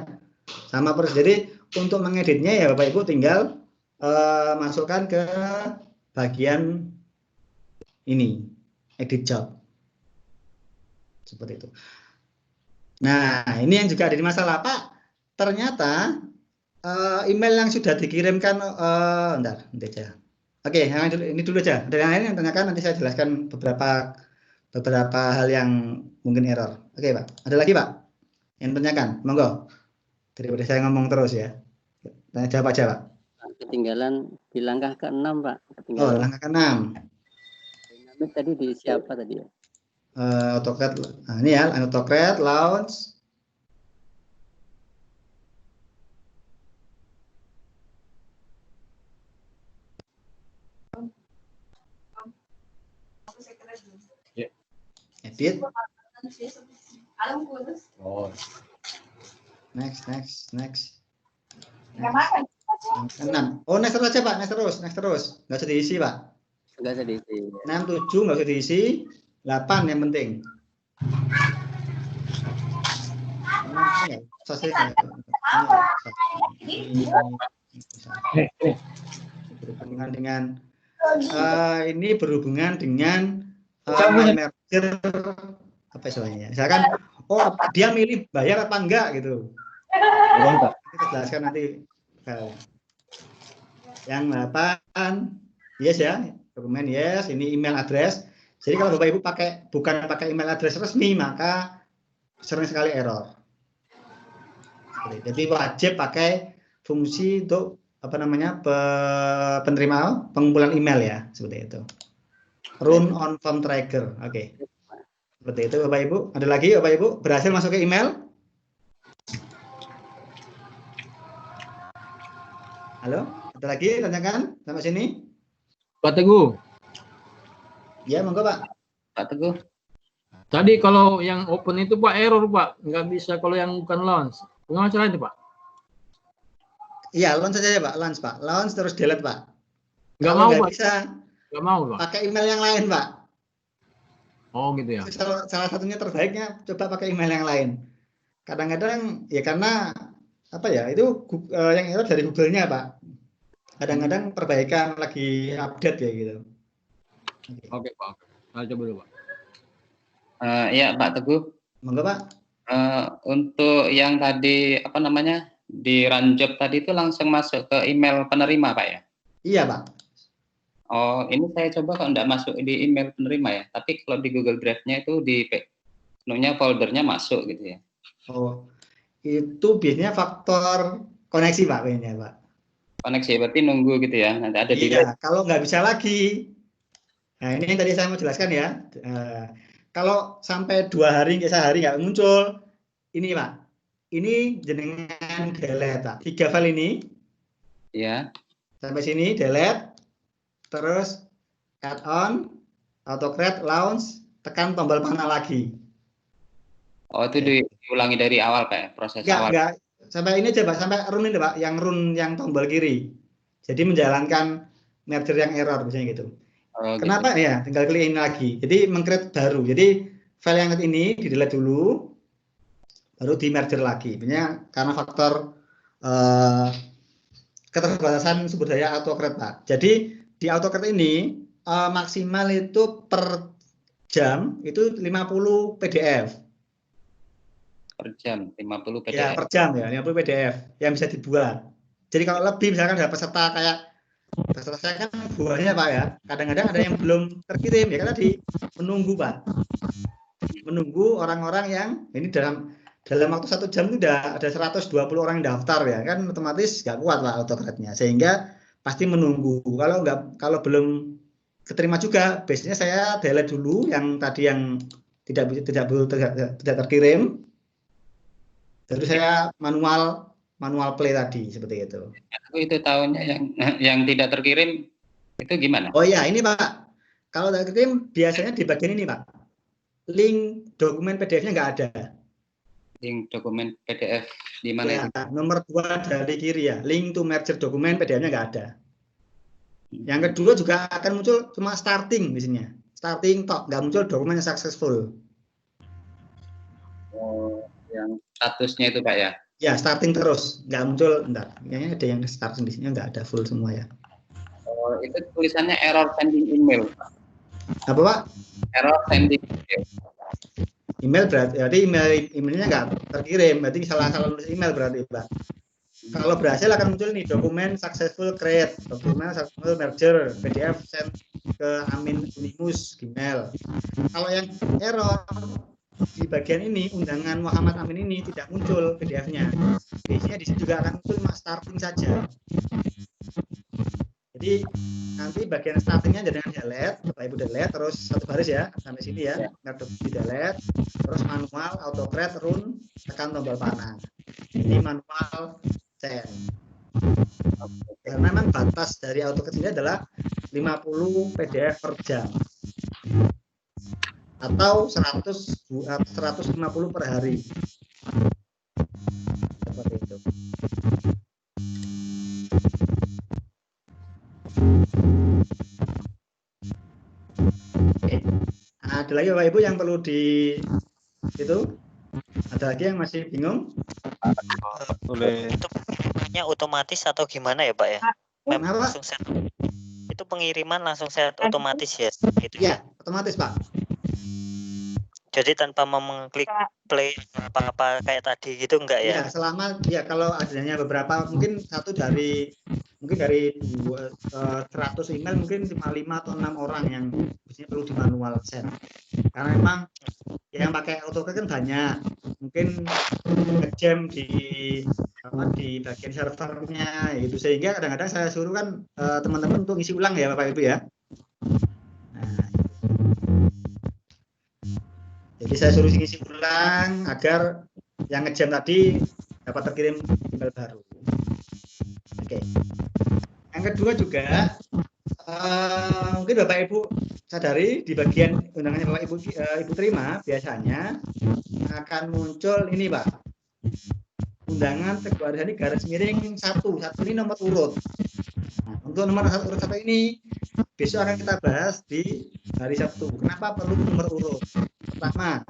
Sama persis. Jadi untuk mengeditnya ya Bapak Ibu tinggal masukkan ke bagian ini, edit job. Seperti itu. Nah, ini yang juga ada di masalah Pak. Ternyata email yang sudah dikirimkan, bentar aja. Oke, ini dulu aja. Ada yang lain yang tanyakan, nanti saya jelaskan beberapa hal yang mungkin error. Oke, Pak. Ada lagi, Pak? Yang tanyakan, monggo. Daripada saya ngomong terus ya. Tanya jawab aja, Pak. Ketinggalan di langkah ke-6, Pak. Oh, langkah ke-6. Dynamic tadi di siapa tadi ya? AutoCAD. Nah, ini ya, AutoCAD, launch. Edit. Oh. Next. Oh, next terus aja Pak, next terus. Nggak usah diisi Pak. Nggak usah diisi. 6, 7 nggak usah diisi. 8 yang penting. Berhubungan dengan ini berhubungan dengan merger apa istilahnya? Misalkan, oh dia milih bayar apa enggak gitu. Kita jelaskan nanti. Yang 8, yes ya, dokumen yes, ini email address. Jadi kalau Bapak Ibu bukan pakai email address resmi, maka sering sekali error. Jadi wajib pakai fungsi untuk penerima pengumpulan email ya, seperti itu. Run on form tracker, oke. Seperti itu Bapak Ibu. Ada lagi Bapak Ibu berhasil masuk ke email? Halo, ada lagi tanyakan sampai sini? Pak Teguh. Ya, monggo Pak. Pak Teguh. Tadi kalau yang open itu Pak error Pak, nggak bisa kalau yang bukan launch. Bagaimana caranya Pak? Iya, launch saja ya Pak, launch terus delete Pak. Nggak mau Pak. Bisa. Nggak mau Pak. Pakai email yang lain Pak. Oh gitu ya. Salah satunya terbaiknya coba pakai email yang lain. Kadang-kadang ya karena apa ya itu yang error dari Google-nya Pak. Kadang-kadang perbaikan lagi update ya gitu. Oke Pak. Nah, coba dulu Pak. Ya Pak Teguh. Monggo Pak. Untuk yang tadi di run job tadi itu langsung masuk ke email penerima Pak ya? Iya Pak. Oh ini saya coba kok enggak masuk di email penerima ya, tapi kalau di Google Drive-nya itu di foldernya masuk gitu ya. Oh itu biasanya faktor koneksi Pak kayaknya Pak. Koneksi berarti nunggu gitu ya, nanti ada di. Iya, kalau nggak bisa lagi. Nah ini yang tadi saya mau jelaskan ya. Kalau sampai 2 hari, sehari nggak muncul, ini Pak. Ini jenengan delete Pak. 3 file ini. Ya. Sampai sini delete. Terus add on, AutoCAD, launch, tekan tombol panah lagi. Oh itu diulangi dari awal Pak ya, proses awal. Enggak. Sampai ini aja Pak, sampai run ini Pak, yang run yang tombol kiri. Jadi menjalankan merger yang error misalnya gitu. Oh, kenapa gitu. Ya? Tinggal klik ini lagi. Jadi meng-create baru. Jadi file yang ini di-delete dulu, baru di-merger lagi. Biasanya karena faktor keterbatasan sumber daya AutoCAD Pak. Jadi di AutoCAD ini maksimal itu per jam itu 50 PDF. Per jam 50 PDF. Ya, per jam ya, 50 PDF yang bisa dibuat. Jadi kalau lebih misalkan ada peserta kayak peserta saya kan buahnya Pak ya, kadang-kadang ada yang belum terkirim ya kan tadi menunggu Pak. Menunggu orang-orang yang ini dalam waktu 1 jam itu udah ada 120 orang yang daftar ya kan, otomatis nggak kuat Pak autocrat-nya, sehingga pasti menunggu. Kalau belum keterima juga, biasanya saya delete dulu yang tadi yang tidak terkirim, terus saya manual play tadi seperti itu. Itu tahunnya yang tidak terkirim itu gimana? Oh iya, ini Pak, kalau tidak terkirim biasanya di bagian ini Pak, link dokumen PDF-nya nggak ada. Link dokumen PDF di mana ya, itu? Nomor 2 dari kiri ya, link to merger dokumen PDF-nya nggak ada. Yang kedua juga akan muncul cuma starting di sini, starting tok, nggak muncul dokumen yang successful. Oh, yang statusnya itu Pak ya? Ya, starting terus, nggak muncul. Bentar, kayaknya ada yang starting di sini nggak ada full semua ya. Oh, itu tulisannya error sending email Pak. Apa Pak? Error sending email. Email berarti emailnya nggak terkirim, berarti salah nulis email berarti Pak. Kalau berhasil akan muncul nih dokumen successful create, dokumen successful merger, PDF send ke Amin Unimus Gmail. Kalau yang error di bagian ini, undangan Muhammad Amin ini tidak muncul PDF-nya. Biasanya di sini juga akan muncul cuma starting saja. Jadi nanti bagian startingnya dengan delete, Bapak Ibu delete, terus satu baris ya sampai sini ya, di delete, terus manual autocrat run, tekan tombol panah. Ini manual send. Karena memang batas dari AutoCAD ini adalah 50 PDF per jam atau 150 per hari. Seperti itu. Oke. Nah, ada lagi Bapak Ibu yang perlu itu? Ada lagi yang masih bingung? Itu pengirimannya otomatis atau gimana ya Pak ya? Memang langsung set. Itu pengiriman langsung set otomatis ya? Gitu. Ya, otomatis Pak. Jadi tanpa mengklik play apa-apa kayak tadi gitu enggak ya? Ya, selama ya kalau adanya beberapa mungkin dari 100 email mungkin cuma 5 atau 6 orang yang biasanya perlu di manual send. Karena memang yang pakai AutoCAD kan banyak. Mungkin ngejam di bagian servernya gitu, sehingga kadang-kadang saya suruh kan teman-teman untuk ngisi ulang ya Bapak Ibu ya. Nah, jadi saya suruh ngisi ulang agar yang ngejam tadi dapat terkirim email baru. Oke. Yang kedua juga mungkin Bapak Ibu sadari di bagian undangannya Bapak Ibu terima biasanya akan muncul ini Pak, undangan Teguh Arisani garis miring 1 ini nomor urut. Nah, untuk nomor urut 1 ini besok akan kita bahas di hari Sabtu. Kenapa perlu nomor urut? Pertama,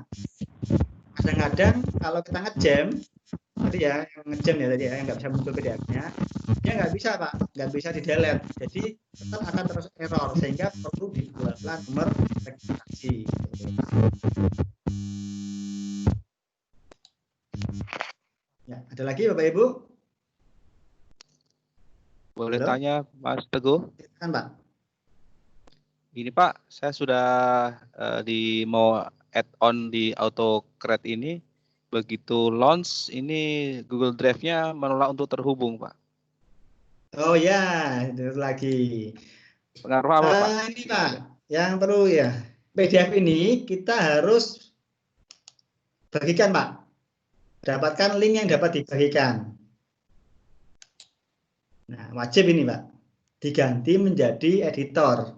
kadang-kadang kalau kita ngejam tadi ya, yang ngejam ya tadi ya, yang nggak bisa muncul PDF-nya, dia nggak bisa Pak, nggak bisa di delete, jadi tetap akan terus error, sehingga perlu dibuatlah nomor registrasi. Ya, ada lagi Bapak Ibu? Boleh Halo? tanya Mas Teguh? Kan Pak? Ini Pak, saya sudah mau add on di AutoCAD ini, begitu launch ini Google Drive-nya menolak untuk terhubung Pak. Oh ya, itu lagi. Pengaruh apa Pak? Ini Pak, yang perlu ya, PDF ini kita harus bagikan Pak. Dapatkan link yang dapat dibagikan. Nah, wajib ini Pak, diganti menjadi editor.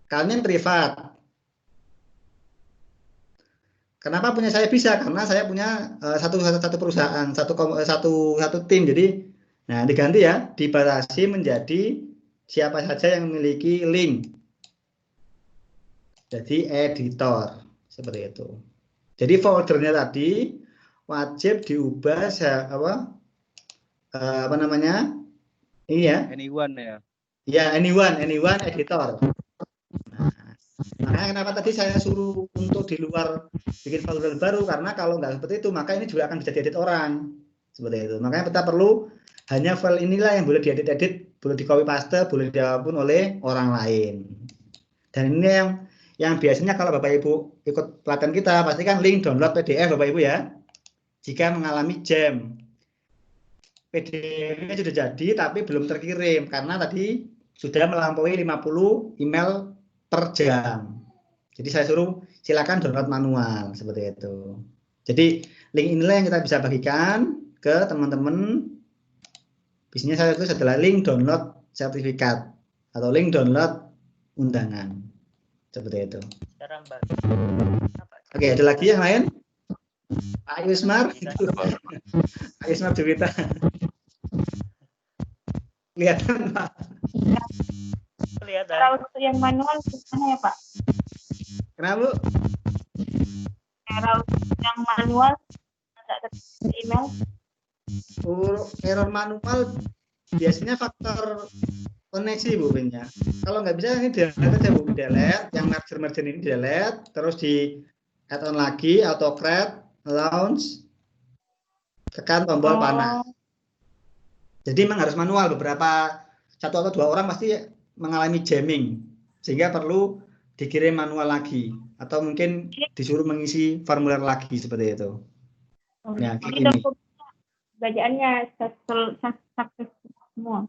Kalian privat. Kenapa punya saya bisa? Karena saya punya satu perusahaan, satu tim. Jadi, nah diganti ya, dibatasi menjadi siapa saja yang memiliki link. Jadi editor seperti itu. Jadi foldernya tadi wajib diubah apa namanya? Ini ya. Anyone ya. Ya, anyone editor. Nah, Makanya kenapa tadi saya suruh untuk di luar bikin file baru, karena kalau nggak seperti itu maka ini juga akan bisa diedit orang seperti itu. Makanya kita perlu hanya file inilah yang boleh diedit-edit, boleh di copy paste, boleh diapapun oleh orang lain. Dan ini yang biasanya kalau Bapak Ibu ikut pelatihan kita pastikan link download PDF Bapak Ibu ya. Jika mengalami jam, PDF-nya sudah jadi tapi belum terkirim karena tadi sudah melampaui 50 email per jam. Jadi saya suruh silakan download manual seperti itu. Jadi link inilah yang kita bisa bagikan ke teman-teman. Biasanya saya tulis adalah link download sertifikat atau link download undangan seperti itu. Oke, ada lagi yang lain? Pak Yusmar, Pak Yusmar Juwita. Kelihatan Pak. Kalau untuk yang manual gimana ya Pak? Kenapa Bu? Kalau yang manual tidak terima email. Error manual biasanya faktor koneksi Bu Binnya. Kalau nggak bisa ini delete aja Bu, delete yang merger ini delete, terus di add on lagi, auto create, launch, tekan tombol panah. Jadi memang harus manual, beberapa satu atau dua orang pasti mengalami jamming sehingga perlu dikirim manual lagi atau mungkin disuruh mengisi formulir lagi seperti itu. Nah, kayak gini. Bacaannya sukses semua.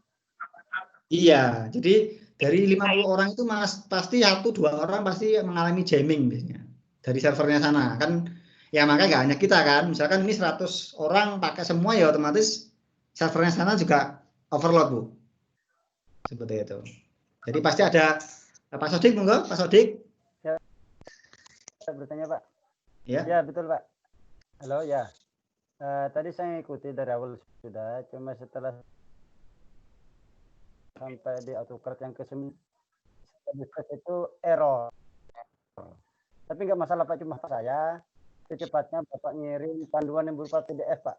Iya, jadi dari 50 orang itu pasti 1-2 orang pasti mengalami jamming biasanya dari servernya sana kan. Ya makanya nggak hanya kita kan, misalkan ini 100 orang pakai semua ya otomatis servernya sana juga overload Bu. Seperti itu. Jadi pasti ada Pak Sodik, monggo Pak Sodik. Ya, saya bertanya Pak. Ya. Ya betul Pak. Halo ya. Tadi saya ikuti dari awal sudah, cuma setelah sampai di AutoCAD yang ke-9 itu error. Tapi nggak masalah Pak, cuma saya secepatnya Bapak ngirim panduan yang berupa PDF Pak.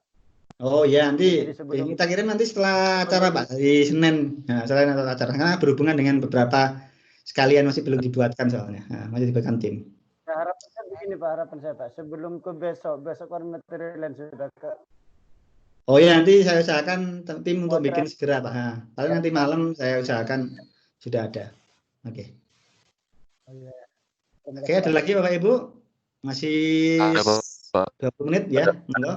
Oh ya, nanti kita kirim nanti setelah acara Pak, hari Senin. Nah, selain acara karena berhubungan dengan beberapa sekalian masih belum dibuatkan soalnya. Nah, masih dibuatkan tim. Nah, harapan saya begini Pak, harapan saya Pak, sebelum ke besok kan material yang sudah ke. Oh ya, nanti saya usahakan tim untuk bikin segera Pak. Nah, paling nanti malam saya usahakan sudah ada. Oke. Oke, ada lagi Bapak Ibu? Masih ada, Pak. 20 menit ya, monggo.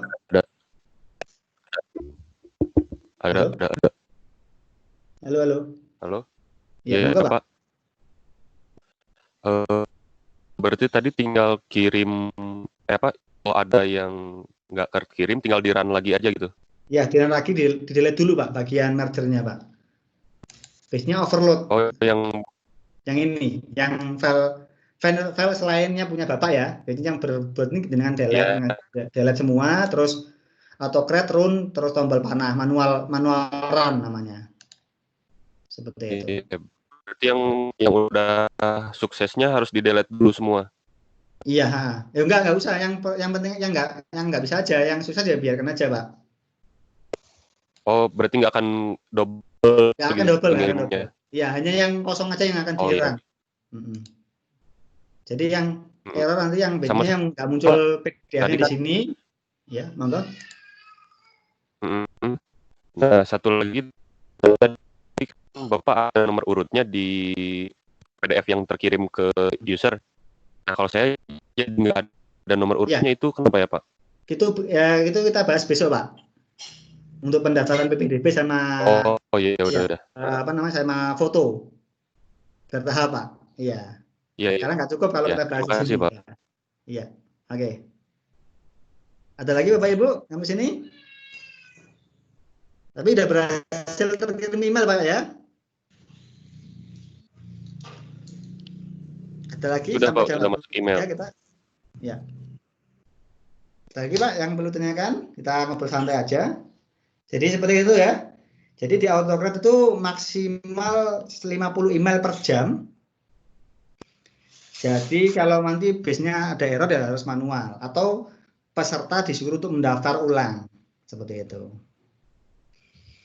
Ada. Halo. Ya, Pak. Berarti tadi tinggal kirim kalau ada yang nggak terkirim tinggal di-run lagi aja gitu. Ya, di-run lagi, di-delete dulu Pak bagian mergernya Pak. Base-nya overload. Oh, yang ini, yang file selainnya punya Bapak ya. Jadi yang berbuat ini dengan delete semua, terus auto create, run, terus tombol panah, manual run namanya. Seperti itu. Berarti yang udah suksesnya harus di-delete dulu semua. Iya, ya enggak usah. Yang penting yang enggak bisa aja, yang sukses ya biarkan aja, Pak. Oh, berarti nggak akan double. Nggak akan double. Iya, hanya yang kosong aja yang akan di-run. Iya. Jadi yang error nanti yang bedanya yang nggak muncul PDF-nya di sini, ya, monggo. Nah, satu lagi tadi Bapak ada nomor urutnya di PDF yang terkirim ke user. Nah, kalau saya ya nggak ada nomor urutnya itu kenapa ya Pak? Itu kita bahas besok Pak. Untuk pendaftaran PPDB sama udah. Sama foto bertahap Pak. Iya. Karena nggak cukup kalau kita bahas di sini. Pak. Iya. Oke. Ada lagi Bapak Ibu sampai sini? Tapi udah berhasil terkirim email Pak ya? Ada lagi? Sudah Pak, sudah masuk email. Ya. Ada lagi Pak yang perlu tanyakan? Kita ngobrol santai aja. Jadi seperti itu ya. Jadi di AutoCAD itu maksimal 50 email per jam. Jadi kalau nanti base-nya ada error ya harus manual. Atau peserta disuruh untuk mendaftar ulang. Seperti itu.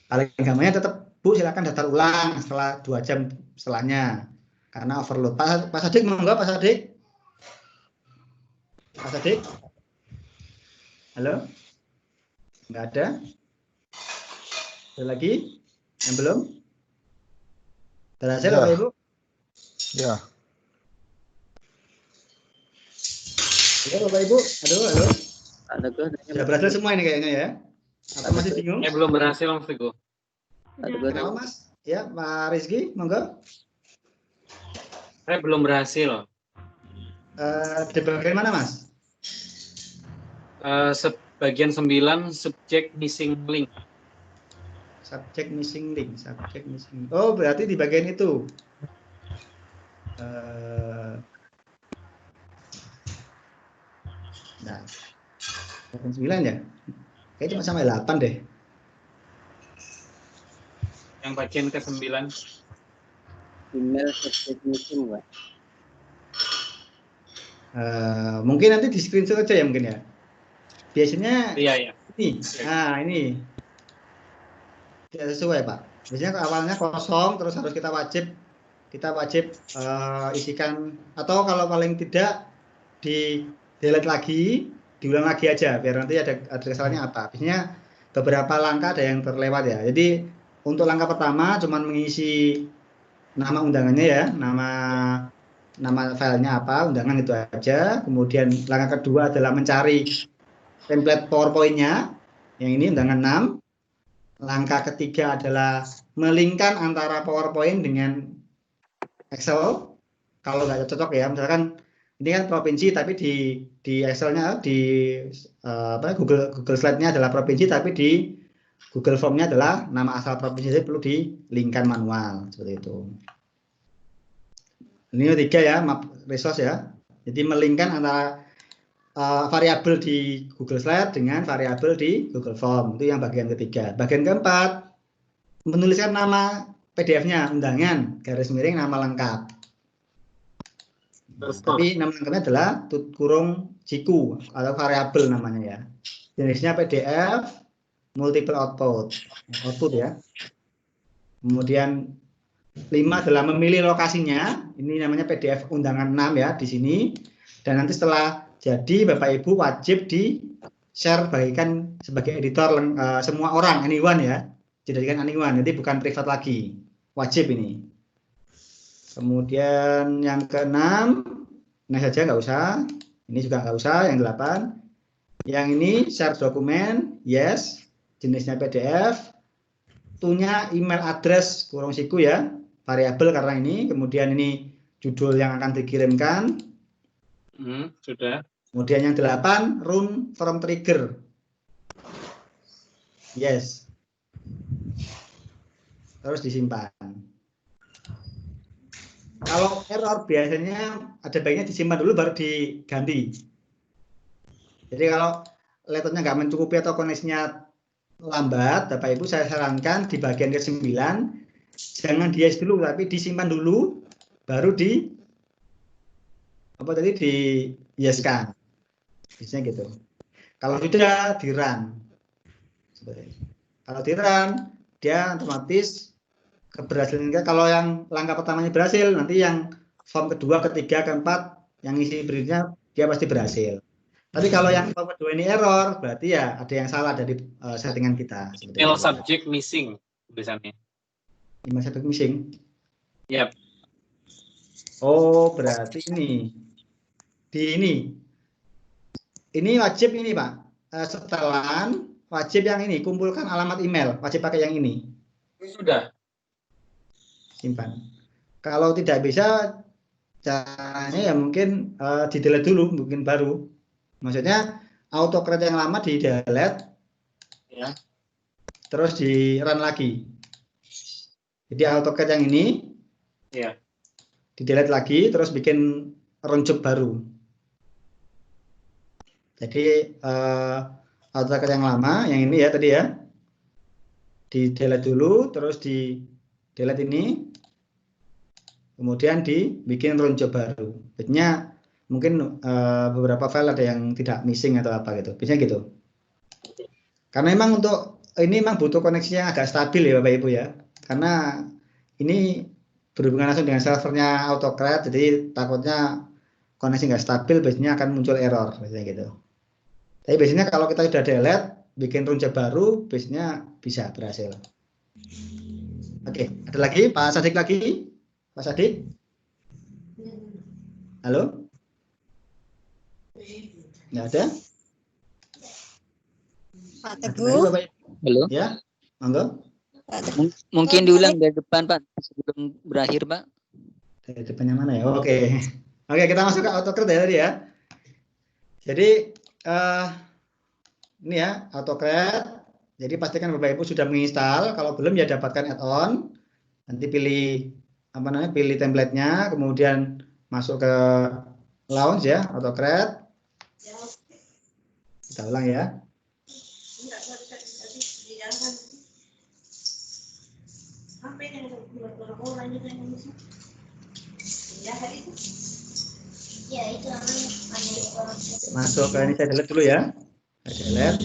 Paling gampangnya tetap Bu silakan daftar ulang setelah 2 jam setelahnya. karena overload. Pak Sadik monggo, Pak Sadik. Pak Sadik. Halo? Nggak ada? Ada lagi? Yang belum? Berhasil Bapak Ibu? Ya. Halo Bapak Ibu, halo. Ada tuh. Sudah berhasil semua ini kayaknya ya? Atau masih bingung? Belum berhasil Mas Teguh. Kenapa Mas? Ya, Pak Rizky, monggo. Saya belum berhasil. Di bagian mana Mas? Bagian 9 subject missing link. Subject missing link. Oh, berarti di bagian itu. Nah, bagian 9 ya? Kayaknya cuma sampai 8 deh. Yang bagian ke-9. Email subject missing, Pak. Mungkin nanti di screenshot aja ya mungkin ya. Biasanya Iya. ini. Nah, ini. Tidak sesuai, Pak. Biasanya awalnya kosong terus harus kita wajib isikan, atau kalau paling tidak di delete lagi, diulang lagi aja biar nanti ada kesalahannya apa. Biasanya beberapa langkah ada yang terlewat ya. Jadi untuk langkah pertama cuman mengisi nama undangannya ya, nama filenya apa, undangan itu aja. Kemudian langkah kedua adalah mencari template PowerPoint-nya. Yang ini undangan 6. Langkah ketiga adalah melingkan antara PowerPoint dengan Excel. Kalau nggak cocok ya, misalkan ini kan provinsi tapi di Excel-nya Google Slide-nya adalah provinsi tapi di Google Form-nya adalah nama asal provinsi, jadi perlu dilingkan manual seperti itu. Ini 3 ya, map resource ya. Jadi melingkan antara variabel di Google Slide dengan variabel di Google Form. Itu yang bagian ketiga. Bagian keempat, menuliskan nama PDF-nya, undangan, garis miring, nama lengkap. Tapi nama lengkapnya adalah kurung jiku atau variabel namanya ya. Jenisnya PDF, multiple output ya. Kemudian 5 adalah memilih lokasinya. Ini namanya PDF undangan 6 ya di sini. Dan nanti setelah jadi Bapak Ibu wajib di share bagikan sebagai editor semua orang, anyone ya. Dijadikan anyone, jadi bukan privat lagi. Wajib ini. Kemudian yang ke-6, ini saja nggak usah. Ini juga nggak usah, yang 8. Yang ini share dokumen, yes. Jenisnya PDF. Tunya email address kurung siku ya. Variabel karena ini. Kemudian ini judul yang akan dikirimkan. Sudah. Kemudian yang 8, run from trigger. Yes. Terus disimpan. Kalau error biasanya ada baiknya disimpan dulu baru diganti. Jadi kalau laptopnya nggak mencukupi atau koneksinya lambat, Bapak Ibu saya sarankan di bagian ke-9 jangan di-yes dulu tapi disimpan dulu baru di-yes-kan. Biasanya gitu. Kalau sudah di-run. Kalau di-run dia otomatis keberhasilan. Kalau yang langkah pertamanya berhasil, nanti yang form kedua, ketiga, keempat yang isi berikutnya dia pasti berhasil. Tapi kalau yang form kedua ini error, berarti ya ada yang salah dari settingan kita. Email subject missing tulisannya. Email subject missing. Yap. Oh, berarti ini. Ini wajib ini, Pak. Setelan wajib yang ini, kumpulkan alamat email, wajib pakai yang ini. Sudah. Simpan. Kalau tidak bisa, caranya ya mungkin di-delete dulu, mungkin baru. Maksudnya AutoCAD yang lama di-delete, ya. Terus di-run lagi. Jadi AutoCAD yang ini, ya. Di-delete lagi, terus bikin run job baru. Jadi AutoCAD yang lama, yang ini ya tadi ya, di-delete dulu, terus di-delete ini, kemudian dibikin run job baru. Biasanya mungkin beberapa file ada yang tidak missing atau apa gitu, biasanya gitu. Karena memang untuk ini memang butuh koneksi yang agak stabil ya Bapak Ibu ya, karena ini berhubungan langsung dengan servernya AutoCred, jadi takutnya koneksi nggak stabil, biasanya akan muncul error, biasanya gitu. Tapi biasanya kalau kita sudah delete, bikin runja baru, biasanya bisa berhasil. Oke, ada lagi Pak Sadik lagi? Pak Sadik? Halo? Nggak ada? Pak Teguh. Halo. Ya, monggo. Mungkin diulang dari depan, Pak, sebelum berakhir, Pak. Dari depannya mana ya? Oke. Oke, kita masuk ke AutoCred ya tadi ya. Jadi ini ya AutoCred. Jadi pastikan Bapak Ibu sudah menginstal. Kalau belum ya dapatkan add-on. Nanti pilih apa namanya? Pilih template-nya, kemudian masuk ke launch ya AutoCred. Kita ulang ya. Masuk ke ini, saya delete dulu ya. Saya delete.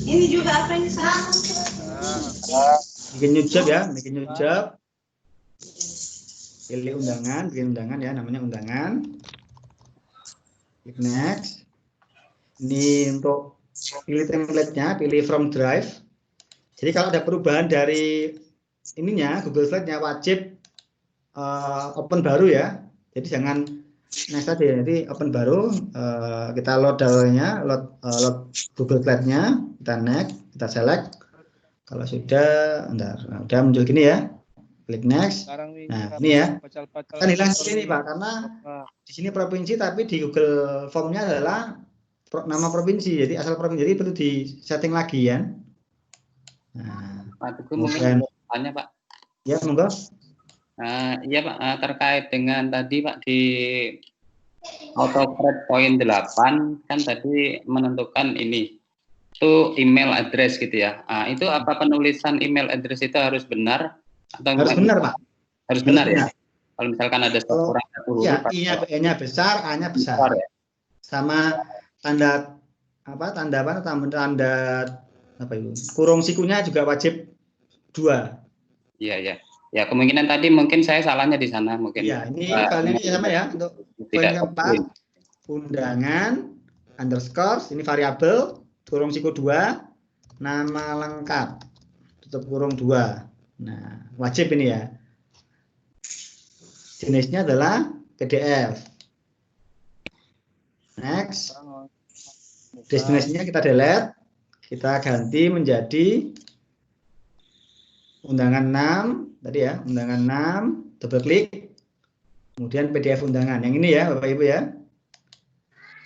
Ini juga apa ini? Bikin new job ya, bikin new job. Pilih undangan, bikin undangan ya, namanya undangan. Klik next. Ini untuk pilih template-nya, pilih from drive. Jadi kalau ada perubahan dari ininya, Google Slide-nya wajib open baru ya. Jadi jangan next tadi ya. Jadi open baru, kita load data-nya, load Google Slide-nya, kita next, kita select. Kalau sudah, udah muncul gini ya. Klik next. Nah, ini ya. Kan hilang sini Pak, karena di sini provinsi tapi di Google Form-nya adalah nama provinsi. Jadi asal provinsi, jadi perlu di setting lagi ya. Nah, Pak Teguh mungkin tanya Pak. Ya, monggo. Iya Pak, terkait dengan tadi Pak di AutoCred poin 8 kan tadi menentukan ini itu email address gitu ya. Itu apa penulisan email address itu harus benar atau harus benar Pak? Harus benar ya. Kalau misalkan ada kurang satu huruf. Iya, I-nya besar, A-nya besar. Ya? Sama tanda apa itu? Kurung sikunya juga wajib 2. Iya ya. Ya kemungkinan tadi mungkin saya salahnya di sana mungkin. Iya, ini kali ini sama ya untuk poin keempat undangan underscore ini variabel kurung siku 2 nama lengkap tutup kurung 2. Nah, wajib ini ya. Jenisnya adalah PDF. Next. Destinasinya kita delete. Kita ganti menjadi undangan 6 tadi ya, undangan 6, double klik. Kemudian PDF undangan. Yang ini ya, Bapak Ibu ya.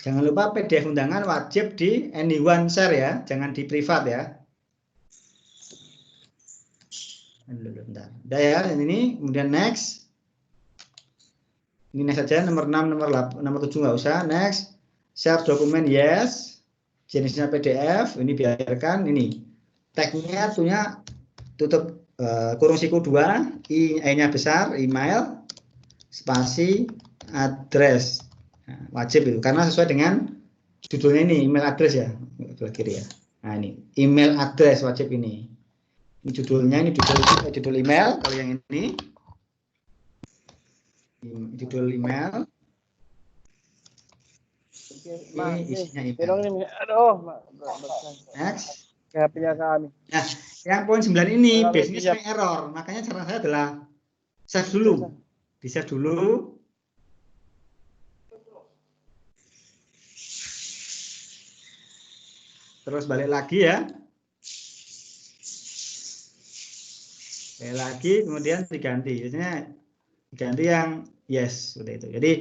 Jangan lupa PDF undangan wajib di anyone share ya, jangan di privat ya. Bentar. Udah ya, ini kemudian next. Ini next saja, nomor 6, nomor 7 nggak usah. Next, share dokumen yes. Jenisnya PDF, ini biarkan. Ini tagnya punya tutup kurung siku 2, I-nya besar, email, spasi, address. Nah, wajib itu, karena sesuai dengan judulnya ini, email address ya. Kiri ya. Nah ini, email address wajib ini. Ini judulnya, ini judul email, kalau yang ini. Judul email. Ini isinya email. Next. HP-nya kami. Nah, yang poin 9 ini biasanya sering error. Makanya cara saya adalah save dulu. Di save dulu. Terus balik lagi ya. Balik lagi, kemudian diganti. Biasanya diganti yang yes, seperti itu. Jadi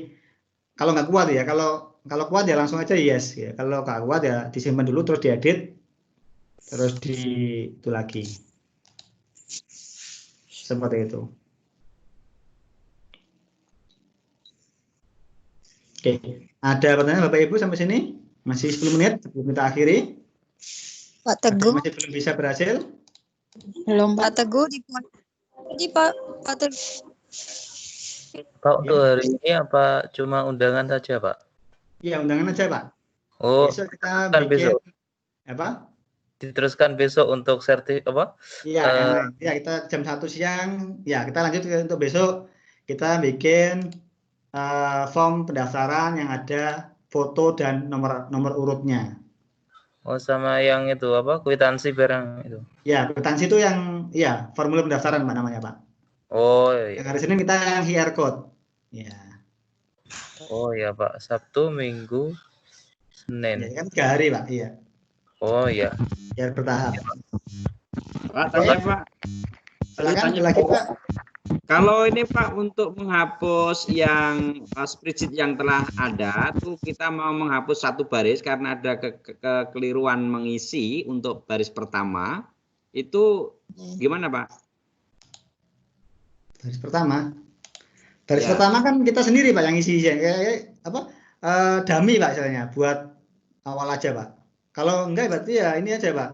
kalau nggak kuat ya, kalau kuat ya langsung aja yes. Ya. Kalau nggak kuat ya disimpan dulu terus diedit. Terus itu lagi seperti itu. Oke, ada pertanyaan Bapak Ibu sampai sini? Masih 10 menit sebelum kita akhiri. Pak Teguh. Masih belum bisa berhasil? Belum Pak Teguh di Pak Teguh. Pak untuk hari ini apa cuma undangan saja Pak? Iya undangan aja Pak. Oh, besok kita kan bikin besok. apa? diteruskan besok untuk Iya, ya kita jam 1 siang. Ya, kita lanjut untuk besok. Kita bikin form pendaftaran yang ada foto dan nomor urutnya. Oh, sama yang itu kwitansi barang itu. Ya, kwitansi itu yang formulir pendaftaran Pak namanya Pak. Oh iya. Yang hari Senin kita yang QR code. Ya. Oh ya Pak, Sabtu, Minggu, Senin. Ya kan 3 hari Pak, iya. Oh iya. Biar bertahap. Pak, tanya Pak. Silakan lagi Pak. Kalau ini Pak untuk menghapus yang spreadsheet yang telah ada, tuh kita mau menghapus satu baris karena ada kekeliruan mengisi untuk baris pertama. Itu gimana Pak? Baris pertama. Baris pertama kan kita sendiri Pak yang isi dummy Pak istilahnya buat awal aja Pak. Kalau enggak berarti ya ini aja Pak.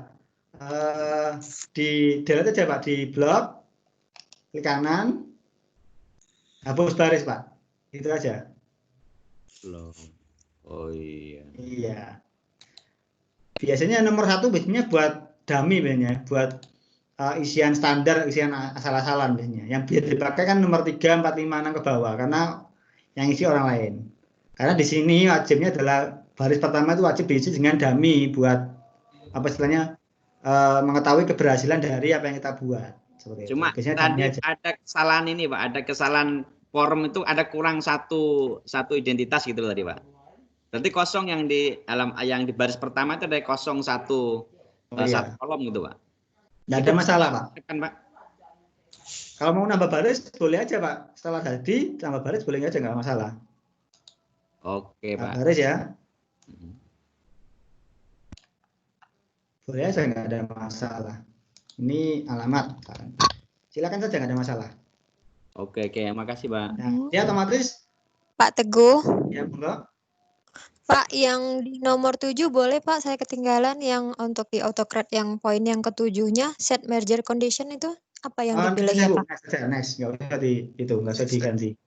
Di delete aja Pak, di blok, klik kanan, hapus baris Pak. Itu aja. Oh iya. Iya. Biasanya nomor 1 biasanya buat dummy biasanya, buat isian standar, isian asal-asalan biasanya. Yang biasa dipakai kan nomor 3, 4, 5, 6 ke bawah karena yang isi orang lain. Karena di sini wajibnya adalah baris pertama itu wajib diisi dengan dummy buat istilahnya mengetahui keberhasilan dari apa yang kita buat. Seperti Cuma itu. tadi ada kesalahan ini Pak, ada kesalahan form itu ada kurang satu identitas gitu tadi Pak. Berarti kosong yang di baris pertama itu ada kosong satu kolom gitu Pak. Nggak ada masalah Pak. Kan Pak. Kalau mau nambah baris boleh aja Pak. Setelah tadi tambah baris boleh aja nggak masalah. Oke Pak. Baris ya. Boleh aja nggak ada masalah. Ini alamat. Silakan saja nggak ada masalah. Oke, makasih Pak. Nah, dia otomatis. Pak Teguh. Ya, monggo. Pak, yang di nomor 7 boleh Pak, saya ketinggalan yang untuk di AutoCAD yang poin yang ke-7-nya set merger condition itu apa yang dipilih ya Pak? Next, nggak usah nggak usah diganti.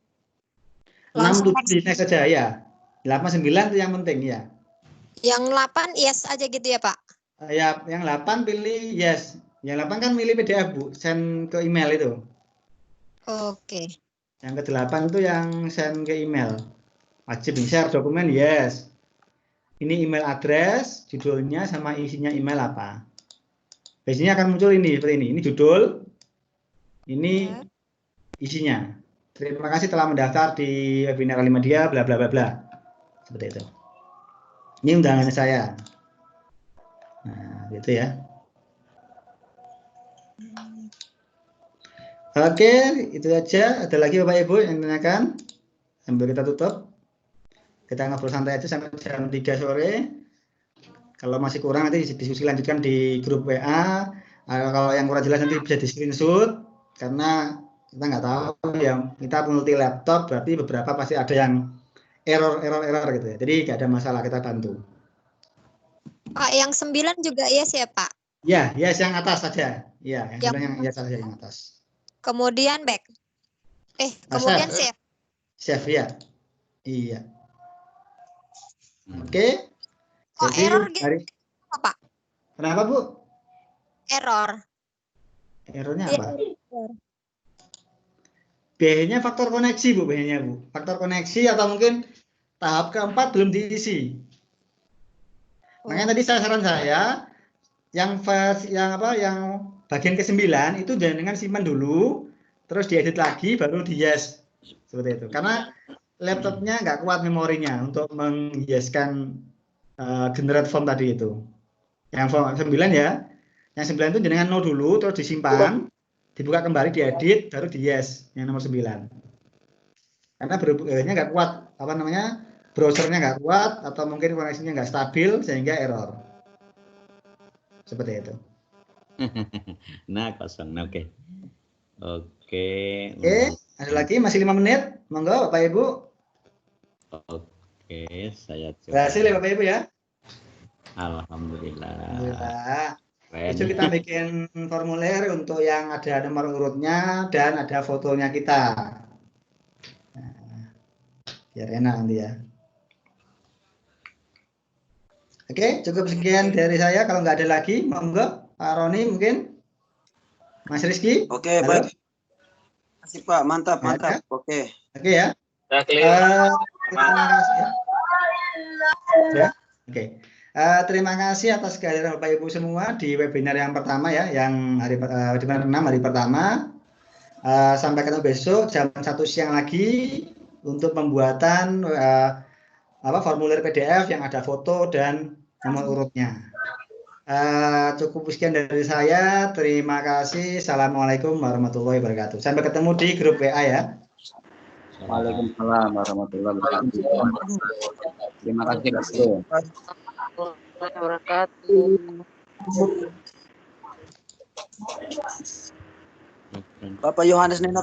6, 7 di next saja ya. 8, 9 itu yang penting ya. Yang 8 yes aja gitu ya Pak? Ya, yang 8 pilih yes. Yang 8 kan milih PDF Bu, send ke email itu. Oke. Yang ke-8 itu yang send ke email. Wajib share dokumen yes. Ini email address, judulnya sama isinya email apa. Biasanya akan muncul ini seperti ini. Ini judul, ini isinya. Terima kasih telah mendaftar di webinar Alimedia bla bla bla bla. Seperti itu. Ini undangannya saya. Nah, gitu ya. Oke, itu aja. Ada lagi Bapak Ibu yang tanyakan? Sambil kita tutup. Kita ngobrol santai aja sampai jam 3 sore. Kalau masih kurang nanti diskusi lanjutkan di grup WA. Kalau yang kurang jelas nanti bisa di screenshot. Karena kita nggak tahu ya, kita multi laptop berarti beberapa pasti ada yang error gitu ya. Jadi nggak ada masalah, kita bantu. Pak, yang 9 juga yes ya Pak? Ya, yes yang atas saja. Ya, yang yes saja yang atas. Kemudian back. Kemudian save. Save ya. Iya. Oke. Jadi error gitu apa Pak? Kenapa Bu? Error. Errornya apa? Biasanya faktor koneksi Bu, biasanya Bu. Faktor koneksi atau mungkin tahap keempat belum diisi. Makanya tadi saran saya yang bagian ke-9 itu jangan simpan dulu, terus diedit lagi baru di yes. Seperti itu. Karena laptopnya nggak kuat memorinya untuk menghiaskan generate form tadi itu. Yang form 9 ya. Yang 9 itu jangan no dulu, terus disimpan, dibuka kembali, diedit, baru di yes yang nomor 9. Karena berhubungnya nggak kuat, browsernya nggak kuat, atau mungkin koneksinya nggak stabil sehingga error. Seperti itu. Nah, kosong. Oke. Oke, ada lagi masih 5 menit. Monggo Bapak Ibu. Oke, saya coba. Berhasil ya Bapak Ibu ya? Alhamdulillah. Alhamdulillah. Besok kita bikin formulir untuk yang ada nomor urutnya dan ada fotonya kita. Nah, biar enak nanti ya. Oke, cukup sekian dari saya. Kalau nggak ada lagi, monggo Pak Roni mungkin. Mas Rizky. Oke, halo. baik. Terima kasih Pak, mantap, mantap. Oke. Oke ya. Terima kasih ya. Ya. Oke. Terima kasih atas kehadiran Bapak Ibu semua di webinar yang pertama ya, yang webinar 6 hari pertama. Sampai ketemu besok jam 1 siang lagi untuk pembuatan formulir PDF yang ada foto dan nomor urutnya. Cukup sekian dari saya. Terima kasih. Assalamualaikum warahmatullahi wabarakatuh. Sampai ketemu di grup WA ya. Waalaikumsalam warahmatullahi wabarakatuh. Terima kasih Pak. Wabarakatuh. Bapak Yohanes Neno